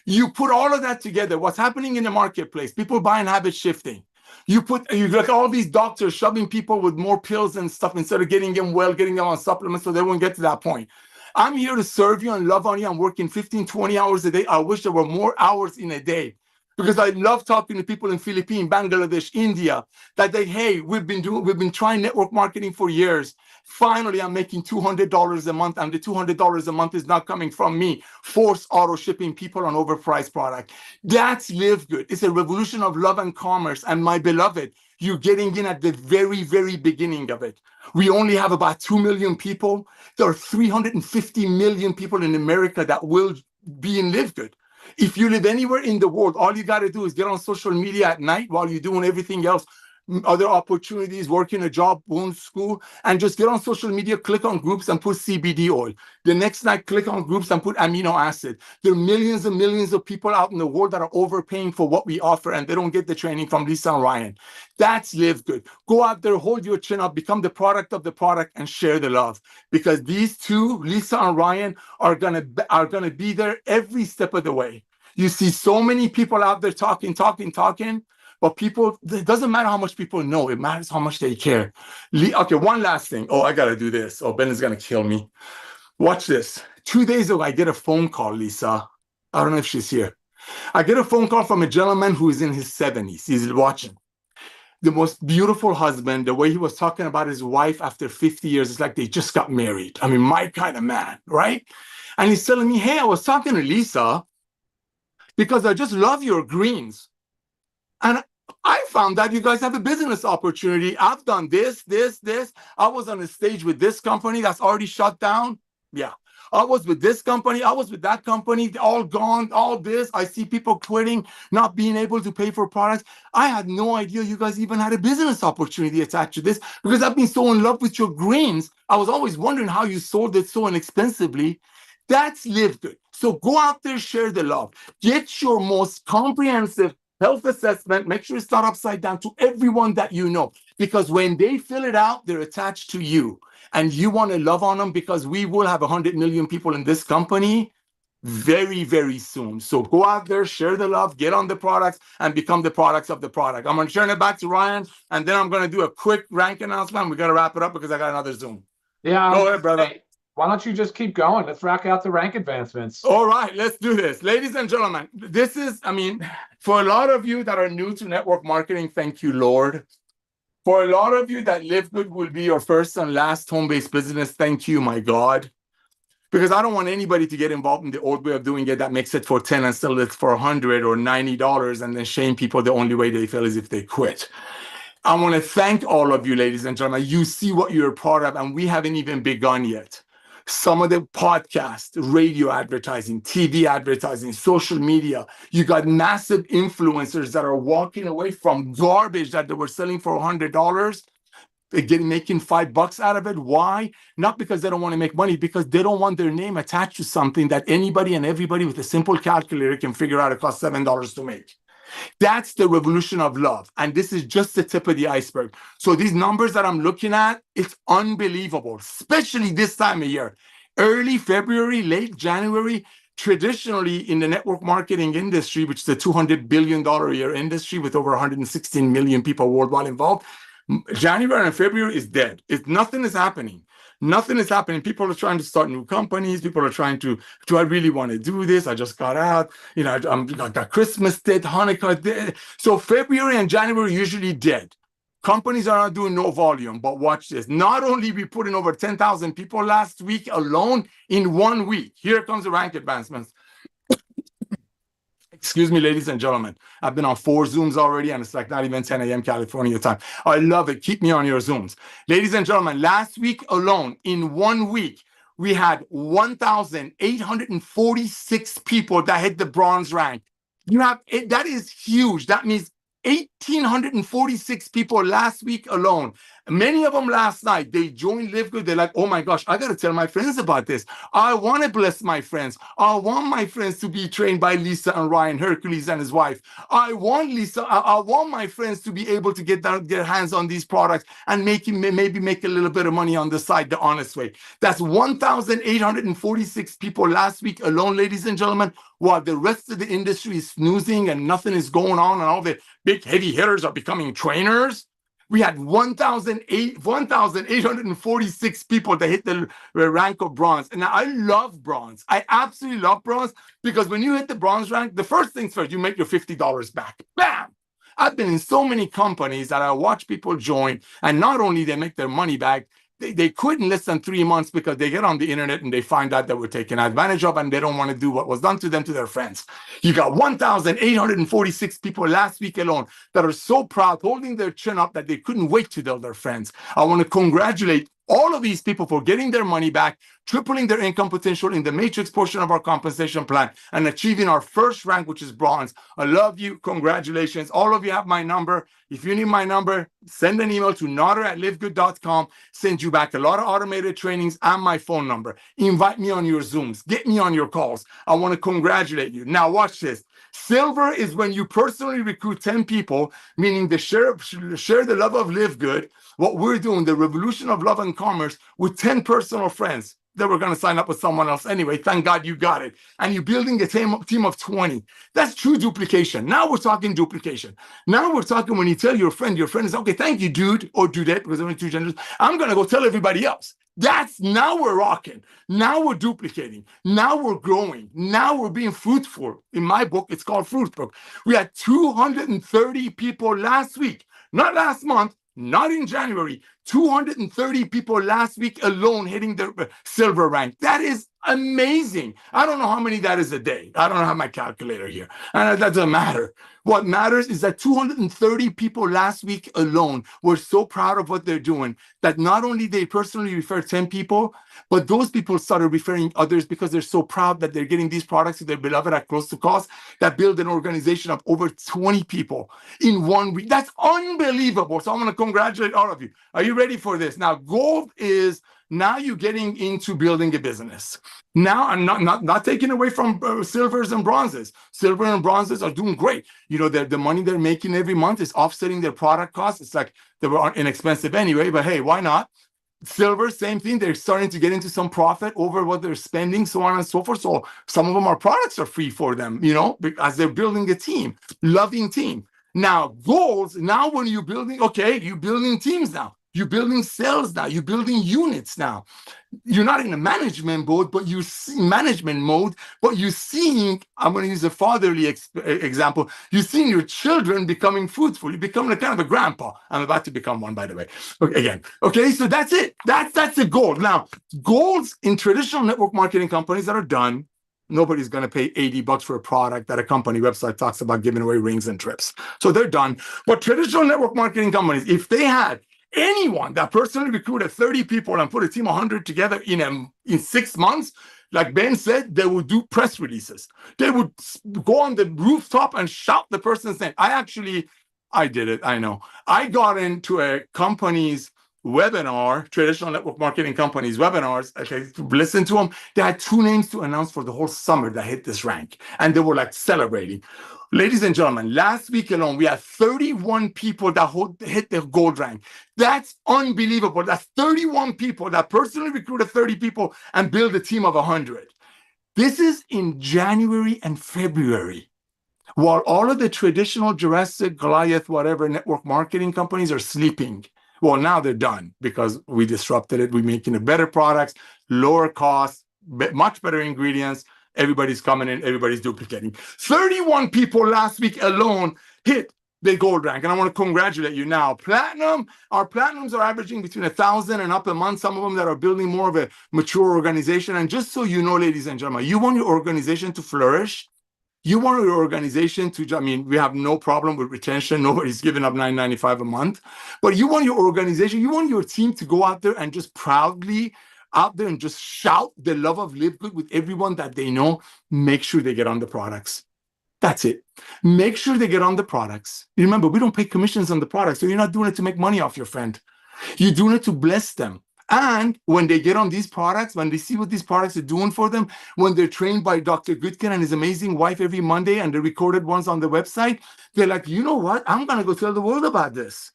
[SPEAKER 1] You put all of that together. What's happening in the marketplace? People buying habit shifting. You got all these doctors shoving people with more pills and stuff instead of getting them well, getting them on supplements so they won't get to that point. I'm here to serve you and love on you. I'm working 15, 20 hours a day. I wish there were more hours in a day because I love talking to people in Philippines, Bangladesh, India, that hey, we've been trying network marketing for years. Finally, I'm making $200 a month, and the $200 a month is not coming from me. Force auto shipping people on overpriced product. That's Live Good. It's a revolution of love and commerce. And my beloved, you're getting in at the very, very beginning of it. We only have about 2 million people. There are 350 million people in America that will be in Live Good. If you live anywhere in the world, all you got to do is get on social media at night while you're doing everything else, other opportunities, working a job, going to school, and just get on social media, click on groups and put CBD oil. The next night, click on groups and put amino acid. There are millions and millions of people out in the world that are overpaying for what we offer, and they don't get the training from Lisa and Ryan. That's Live Good. Go out there, hold your chin up, become the product of the product, and share the love. Because these two, Lisa and Ryan, are gonna be there every step of the way. You see so many people out there talking, but people, it doesn't matter how much people know. It matters how much they care. Okay, one last thing. Oh, I got to do this. Oh, Ben is going to kill me. Watch this. 2 days ago, I get a phone call, Lisa. I don't know if she's here. I get a phone call from a gentleman who is in his 70s. He's watching. The most beautiful husband, the way he was talking about his wife after 50 years, it's like they just got married. I mean, my kind of man, right? And he's telling me, hey, I was talking to Lisa because I just love your greens. And I found that you guys have a business opportunity. I've done this. I was on a stage with this company that's already shut down. Yeah. I was with this company. I was with that company. All gone, all this. I see people quitting, not being able to pay for products. I had no idea you guys even had a business opportunity attached to this because I've been so in love with your greens. I was always wondering how you sold it so inexpensively. That's Live Good. So go out there, share the love. Get your most comprehensive health assessment. Make sure it's not upside down to everyone that you know. Because when they fill it out, they're attached to you. And you want to love on them because we will have 100 million people in this company very, very soon. So go out there, share the love, get on the products, and become the products of the product. I'm going to turn it back to Ryan, and then I'm going to do a quick rank announcement. We got to wrap it up because I got another Zoom.
[SPEAKER 2] Yeah.
[SPEAKER 1] Go ahead, brother.
[SPEAKER 2] Hey, why don't you just keep going? Let's rack out the rank advancements.
[SPEAKER 1] All right, let's do this. Ladies and gentlemen, this is, I mean, for a lot of you that are new to network marketing, thank you, Lord. For a lot of you, that Live Good will be your first and last home-based business. Thank you, my God. Because I don't want anybody to get involved in the old way of doing it that makes it for 10 and sell it for $100 or $90 and then shame people the only way they feel is if they quit. I want to thank all of you, ladies and gentlemen. You see what you're a part of, and we haven't even begun yet. Some of the podcasts, radio advertising, TV advertising, social media, you got massive influencers that are walking away from garbage that they were selling for $100. They're making $5 out of it. Why? Not because they don't want to make money, because they don't want their name attached to something that anybody and everybody with a simple calculator can figure out it costs $7 to make. That's the revolution of love. And this is just the tip of the iceberg. So these numbers that I'm looking at, it's unbelievable, especially this time of year. Early February, late January, traditionally in the network marketing industry, which is a $200 billion a year industry with over 116 million people worldwide involved, January and February is dead. Nothing is happening. Nothing is happening. People are trying to start new companies. People are trying to, do I really want to do this? I just got out. You know, I got Christmas dead, Hanukkah dead. So February and January are usually dead. Companies are not doing no volume, but watch this. Not only we put in over 10,000 people last week alone in 1 week. Here comes the rank advancements. Excuse me, ladies and gentlemen. I've been on 4 Zooms already, and it's like not even 10 a.m. California time. I love it. Keep me on your Zooms. Ladies and gentlemen, last week alone, in 1 week, we had 1,846 people that hit the bronze rank. That is huge. That means 1,846 people last week alone. Many of them last night, they joined Live Good. They're like, oh my gosh, I got to tell my friends about this. I want to bless my friends. I want my friends to be trained by Lisa and Ryan Hercules and his wife. I want my friends to be able to get their hands on these products and maybe make a little bit of money on the side, the honest way. That's 1,846 people last week alone, ladies and gentlemen, while the rest of the industry is snoozing and nothing is going on and all the big heavy hitters are becoming trainers. We had 1,846 people that hit the rank of bronze. And I love bronze. I absolutely love bronze because when you hit the bronze rank, the first things first, you make your $50 back. Bam! I've been in so many companies that I watch people join, and not only they make their money back, they quit in less than 3 months because they get on the internet and they find out that we're taken advantage of and they don't want to do what was done to them to their friends. You got 1,846 people last week alone that are so proud, holding their chin up that they couldn't wait to tell their friends. I want to congratulate all of these people for getting their money back, tripling their income potential in the matrix portion of our compensation plan, and achieving our first rank, which is bronze. I love you. Congratulations. All of you have my number. If you need my number, send an email to nader@livegood.com. Send you back a lot of automated trainings and my phone number. Invite me on your Zooms. Get me on your calls. I want to congratulate you. Now watch this. Silver is when you personally recruit 10 people, meaning the share the love of Live Good, what we're doing, the revolution of love and commerce, with 10 personal friends. They were going to sign up with someone else anyway. Thank God you got it. And you're building a team of 20. That's true duplication. Now we're talking duplication. Now we're talking when you tell your friend is, okay, thank you, dude, or dudette, because there are 2 genders. I'm going to go tell everybody else. Now we're rocking. Now we're duplicating. Now we're growing. Now we're being fruitful. In my book, it's called Fruit Book. We had 230 people last week, not last month, not in January, 230 people last week alone hitting the silver rank. That is amazing. I don't know how many that is a day. I don't have my calculator here. And that doesn't matter. What matters is that 230 people last week alone were so proud of what they're doing that not only they personally referred 10 people, but those people started referring others because they're so proud that they're getting these products to their beloved at close to cost, that build an organization of over 20 people in 1 week. That's unbelievable. So I'm going to congratulate all of you. Are you ready for this? Now, gold is now you're getting into building a business. Now, I'm not taking away from silvers and bronzes. Silver and bronzes are doing great. You know, the money they're making every month is offsetting their product costs. It's like they were inexpensive anyway, but hey, why not? Silver, same thing. They're starting to get into some profit over what they're spending, so on and so forth. So some of them, our products are free for them, you know, as they're building a team, loving team. Now, goals, now when you're building, okay, you're building teams now. You're building sales now. You're building units now. You're not in a management mode, but you're seeing, I'm going to use a fatherly example. You're seeing your children becoming fruitful. You become a kind of a grandpa. I'm about to become one, by the way. Okay, so that's it. That's the goal. Now, goals in traditional network marketing companies that are done, nobody's going to pay $80 for a product that a company website talks about giving away rings and trips. So they're done. But traditional network marketing companies, if they had anyone that personally recruited 30 people and put a team of 100 together in 6 months, like Ben said, they would do press releases. They would go on the rooftop and shout the person's name. I did it, I know. I got into a company's webinar, traditional network marketing companies webinars, okay, listen to them. They had 2 names to announce for the whole summer that hit this rank, and they were like celebrating. Ladies and gentlemen, last week alone, we had 31 people that hit the gold rank. That's unbelievable. That's 31 people that personally recruited 30 people and built a team of 100. This is in January and February. While all of the traditional _𝗙𝗏, Goliath, whatever network marketing companies are sleeping. Well, now they're done because we disrupted it. We're making better products, lower costs, much better ingredients. Everybody's coming in, everybody's duplicating. 31 people last week alone hit the gold rank. And I want to congratulate you now. Our platinums are averaging between 1,000 and up a month. Some of them that are building more of a mature organization. And just so you know, ladies and gentlemen, you want your organization to flourish. You want your organization to, we have no problem with retention. Nobody's giving up $9.95 a month. But you want your organization, you want your team to go out there and just proudly out there and just shout the love of Live Good with everyone that they know. Make sure they get on the products. That's it. Make sure they get on the products. Remember, we don't pay commissions on the products, so you're not doing it to make money off your friend. You're doing it to bless them. And when they get on these products, when they see what these products are doing for them, when they're trained by Dr. Goodkin and his amazing wife every Monday and the recorded ones on the website, they're like, you know what? I'm going to go tell the world about this.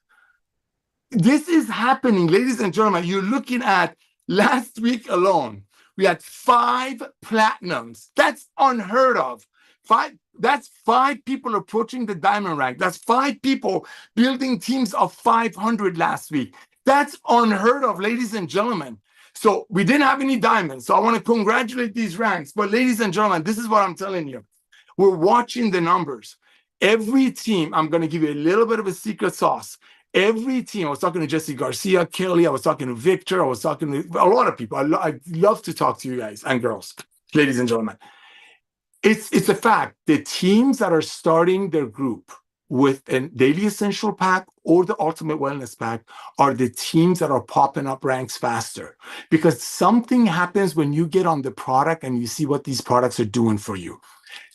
[SPEAKER 1] This is happening, ladies and gentlemen. You're looking at last week alone, we had 5 platinums. That's unheard of. That's 5 people approaching the diamond rank. That's 5 people building teams of 500 last week. That's unheard of, ladies and gentlemen. So we didn't have any diamonds. So I want to congratulate these ranks. But ladies and gentlemen, this is what I'm telling you. We're watching the numbers. Every team, I'm going to give you a little bit of a secret sauce. Every team, I was talking to Jesse Garcia, Kelly, I was talking to Victor, I was talking to a lot of people. I love to talk to you guys and girls, ladies and gentlemen. It's a fact. The teams that are starting their group with a daily essential pack or the ultimate wellness pack are the teams that are popping up ranks faster, because something happens when you get on the product and you see what these products are doing for you.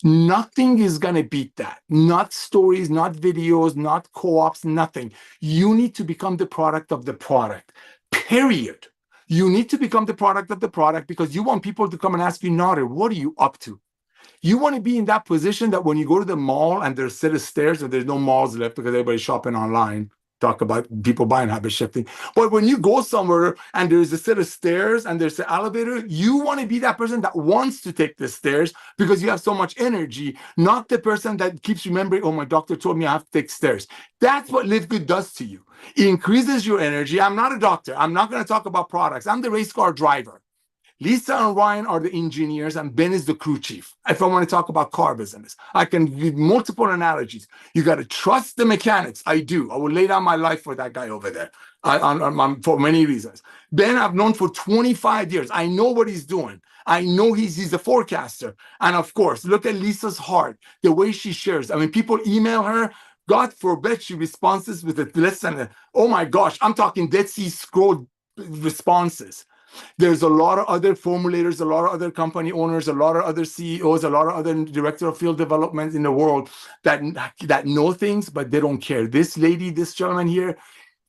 [SPEAKER 1] Nothing is going to beat that. Not stories, not videos, not co-ops, nothing. You need to become the product of the product, period. You need to become the product of the product because you want people to come and ask you, Nader, what are you up to? You want to be in that position that when you go to the mall and there's a set of stairs, and there's no malls left because everybody's shopping online, talk about people buying habit shifting. But when you go somewhere and there's a set of stairs and there's an elevator, you want to be that person that wants to take the stairs because you have so much energy, not the person that keeps remembering, oh, my doctor told me I have to take stairs. That's what Live Good does to you. It increases your energy. I'm not a doctor. I'm not going to talk about products. I'm the race car driver. Lisa and Ryan are the engineers, and Ben is the crew chief. If I want to talk about car business, I can give multiple analogies. You got to trust the mechanics. I do. I will lay down my life for that guy over there for many reasons. Ben, I've known for 25 years. I know what he's doing. I know he's a forecaster. And of course, look at Lisa's heart, the way she shares. I mean, people email her. God forbid she responds with less than, oh my gosh, I'm talking Dead Sea Scroll responses. There's a lot of other formulators, a lot of other company owners, a lot of other CEOs, a lot of other director of field development in the world that know things, but they don't care. This lady, this gentleman here,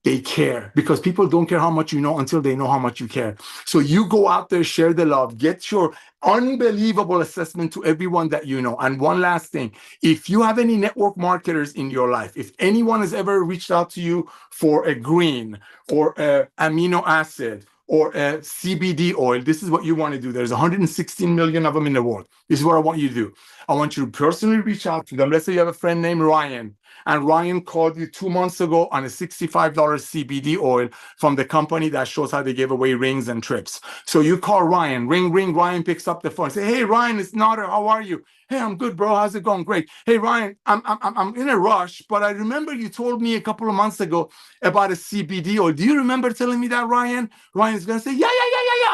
[SPEAKER 1] they care, because people don't care how much you know until they know how much you care. So you go out there, share the love, get your unbelievable assessment to everyone that you know. And one last thing, if you have any network marketers in your life, if anyone has ever reached out to you for a green or a amino acid or a CBD oil, this is what you want to do. There's 116 million of them in the world. This is what I want you to do. I want you to personally reach out to them. Let's say you have a friend named Ryan. and Ryan called you 2 months ago on a $65 CBD oil from the company that shows how they give away rings and trips. So you call Ryan, ring, ring, Ryan picks up the phone, say, hey, Ryan, it's Nader, how are you? Hey, I'm good, bro. How's it going? Great. Hey, Ryan, I'm in a rush, but I remember you told me a couple of months ago about a CBD oil. Do you remember telling me that, Ryan? Ryan is going to say, yeah.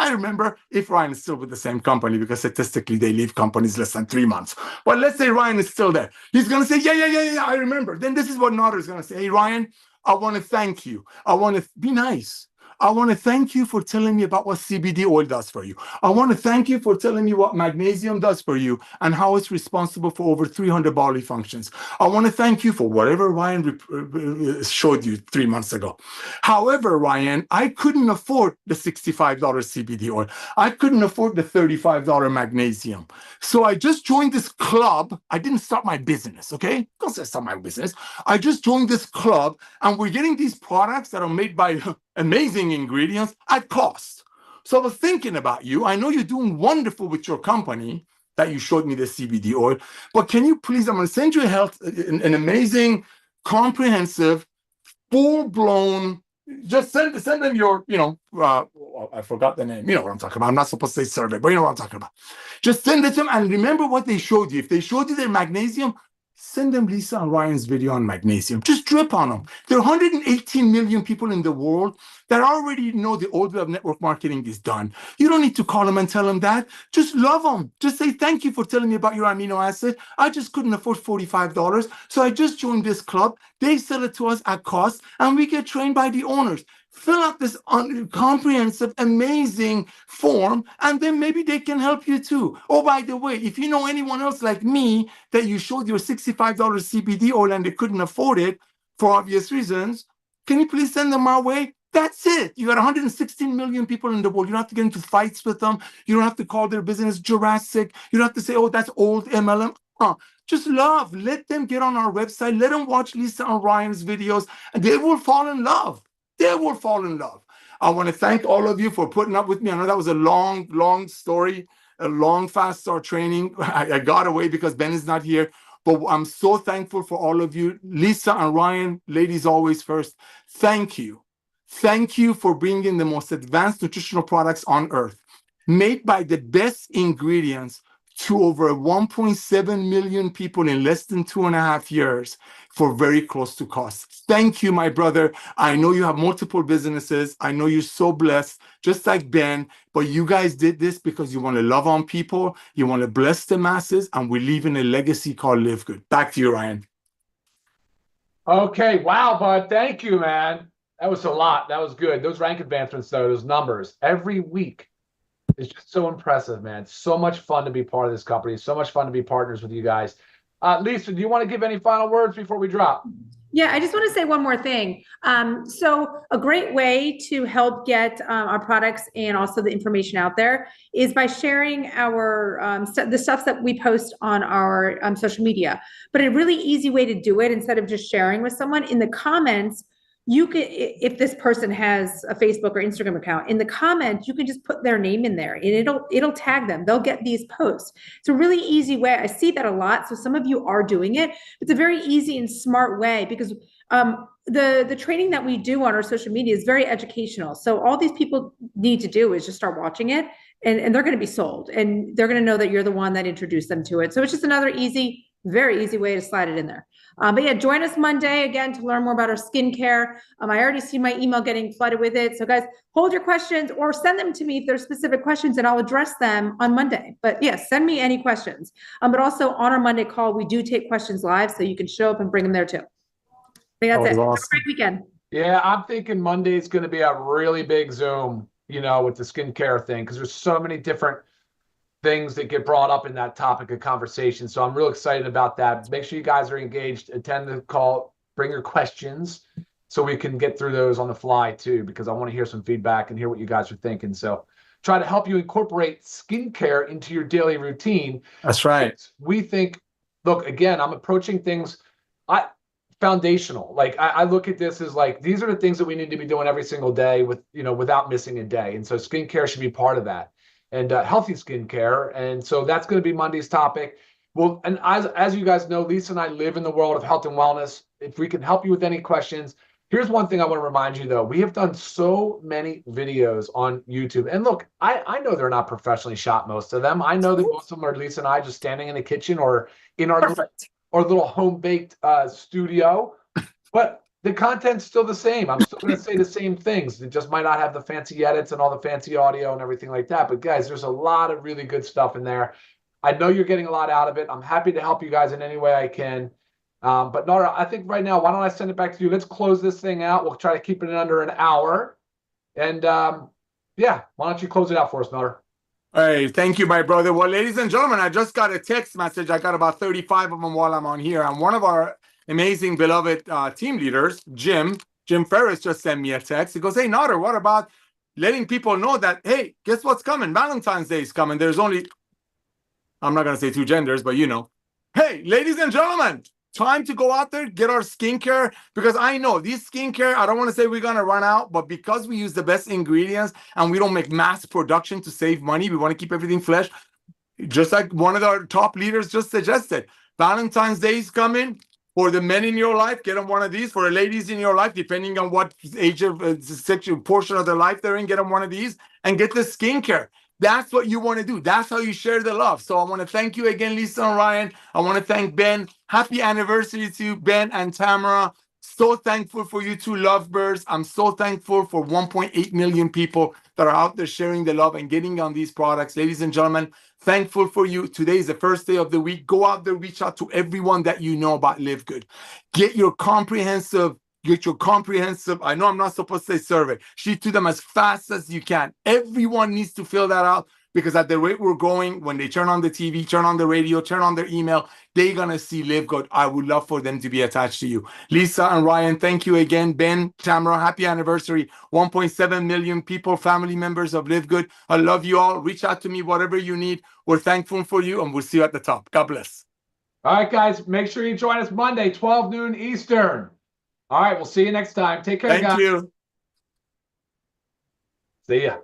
[SPEAKER 1] I remember, if Ryan is still with the same company, because statistically they leave companies less than 3 months. But let's say Ryan is still there. He's going to say, yeah, I remember. Then this is what Nader is going to say. Hey, Ryan, I want to thank you. I want to be nice. I want to thank you for telling me about what CBD oil does for you. I want to thank you for telling me what magnesium does for you and how it's responsible for over 300 bodily functions. I want to thank you for whatever Ryan showed you 3 months ago. However, Ryan, I couldn't afford the $65 CBD oil. I couldn't afford the $35 magnesium. So I just joined this club. I didn't start my business, okay? Don't say start my business. I just joined this club, and we're getting these products that are made by amazing ingredients at cost. So I was thinking about you. I know you're doing wonderful with your company that you showed me the CBD oil, but can you please, I'm going to send you an amazing, comprehensive, full-blown, just send them your, I forgot the name. You know what I'm talking about. I'm not supposed to say survey, but you know what I'm talking about. Just send it to them and remember what they showed you. If they showed you their magnesium, send them Lisa and Ryan's video on magnesium. Just drip on them. There are 118 million people in the world that already know the old way of network marketing is done. You don't need to call them and tell them that. Just love them. Just say, thank you for telling me about your amino acid. I just couldn't afford $45. So I just joined this club. They sell it to us at cost, and we get trained by the owners. Fill out this comprehensive, amazing form, and then maybe they can help you too. Oh, by the way, if you know anyone else like me that you showed your $65 CBD oil and they couldn't afford it for obvious reasons, can you please send them our way? That's it. You got 116 million people in the world. You don't have to get into fights with them. You don't have to call their business Jurassic. You don't have to say, oh, that's old MLM. Just love. Let them get on our website. Let them watch Lisa and Ryan's videos, and they will fall in love. They will fall in love. I want to thank all of you for putting up with me. I know that was a long story, a long fast start training. I got away because Ben is not here, but I'm so thankful for all of you. Lisa and Ryan, ladies always first. Thank you. Thank you for bringing the most advanced nutritional products on earth, made by the best ingredients, to over 1.7 million people in less than 2.5 years for very close to cost. Thank you, my brother. I know you have multiple businesses. I know you're so blessed, just like Ben, but you guys did this because you want to love on people, you want to bless the masses, and we're leaving a legacy called Live Good. Back to you, Ryan.
[SPEAKER 2] Okay, wow, bud. Thank you, man. That was a lot. That was good. Those rank advancements, though, those numbers, every week. It's just so impressive, man. So much fun to be part of this company. So much fun to be partners with you guys. Lisa, do you want to give any final words before we drop?
[SPEAKER 3] Yeah, I just want to say one more thing. So a great way to help get our products and also the information out there is by sharing our the stuff that we post on our social media. But a really easy way to do it, instead of just sharing with someone, in the comments, you can, if this person has a Facebook or Instagram account, in the comments, you can just put their name in there and it'll tag them. They'll get these posts. It's a really easy way. I see that a lot. So some of you are doing it. It's a very easy and smart way, because the training that we do on our social media is very educational. So all these people need to do is just start watching it, and they're going to be sold, and they're going to know that you're the one that introduced them to it. So it's just another very easy way to slide it in there. But yeah, join us Monday again to learn more about our skincare. I already see my email getting flooded with it. So guys, hold your questions or send them to me if there's specific questions, and I'll address them on Monday. But yes, send me any questions. But also on our Monday call, we do take questions live, so you can show up and bring them there too. I think that's it.
[SPEAKER 1] Awesome.
[SPEAKER 3] Have a great weekend.
[SPEAKER 2] Yeah, I'm thinking Monday is going to be a really big Zoom, with the skincare thing, because there's so many different things that get brought up in that topic of conversation. So I'm real excited about that. Make sure you guys are engaged, attend the call, bring your questions so we can get through those on the fly too, because I want to hear some feedback and hear what you guys are thinking. So try to help you incorporate skincare into your daily routine.
[SPEAKER 1] That's right.
[SPEAKER 2] We think, look, again, I'm approaching things foundational. Like I look at this as like, these are the things that we need to be doing every single day without missing a day. And so skincare should be part of that. And healthy skincare. And so that's going to be Monday's topic. Well, and as you guys know, Lisa and I live in the world of health and wellness. If we can help you with any questions, here's one thing I want to remind you, though. We have done so many videos on YouTube. And look, I know they're not professionally shot, most of them. I know that most of them are Lisa and I just standing in the kitchen or in our little home-baked studio. But the content's still the same. I'm still going to say the same things. It just might not have the fancy edits and all the fancy audio and everything like that. But guys, there's a lot of really good stuff in there. I know you're getting a lot out of it. I'm happy to help you guys in any way I can. But Nara, I think right now, why don't I send it back to you? Let's close this thing out. We'll try to keep it in under an hour. And yeah, why don't you close it out for us, Nara?
[SPEAKER 1] Hey, thank you, my brother. Well, ladies and gentlemen, I just got a text message. I got about 35 of them while I'm on here. And one of our amazing, beloved team leaders, Jim Ferris, just sent me a text. He goes, hey, Nara, what about letting people know that, hey, guess what's coming? Valentine's Day is coming. There's only, I'm not going to say two genders, but you know. Hey, ladies and gentlemen, time to go out there, get our skincare, because I know these skincare, I don't want to say we're going to run out, but because we use the best ingredients and we don't make mass production to save money, we want to keep everything fresh. Just like one of our top leaders just suggested, Valentine's Day is coming. For the men in your life, get them one of these. For the ladies in your life, depending on what age of sexual portion of their life they're in, get them one of these and get the skincare. That's what you want to do. That's how you share the love. So I want to thank you again, Lisa and Ryan. I want to thank Ben. Happy anniversary to Ben and Tamara. So thankful for you two lovebirds. I'm so thankful for 1.8 million people that are out there sharing the love and getting on these products. Ladies and gentlemen, thankful for you. Today is the first day of the week. Go out there, reach out to everyone that you know about Live Good. Get your comprehensive, I know I'm not supposed to say survey. Shoot to them as fast as you can. Everyone needs to fill that out because at the rate we're going, when they turn on the TV, turn on the radio, turn on their email, they're going to see Live Good. I would love for them to be attached to you. Lisa and Ryan, thank you again. Ben, Tamara, happy anniversary. 1.7 million people, family members of Live Good. I love you all. Reach out to me, whatever you need. We're thankful for you, and we'll see you at the top. God bless.
[SPEAKER 2] All right, guys, make sure you join us Monday, 12 noon Eastern. All right, we'll see you next time. Take care, guys.
[SPEAKER 1] Thank you.
[SPEAKER 2] See ya.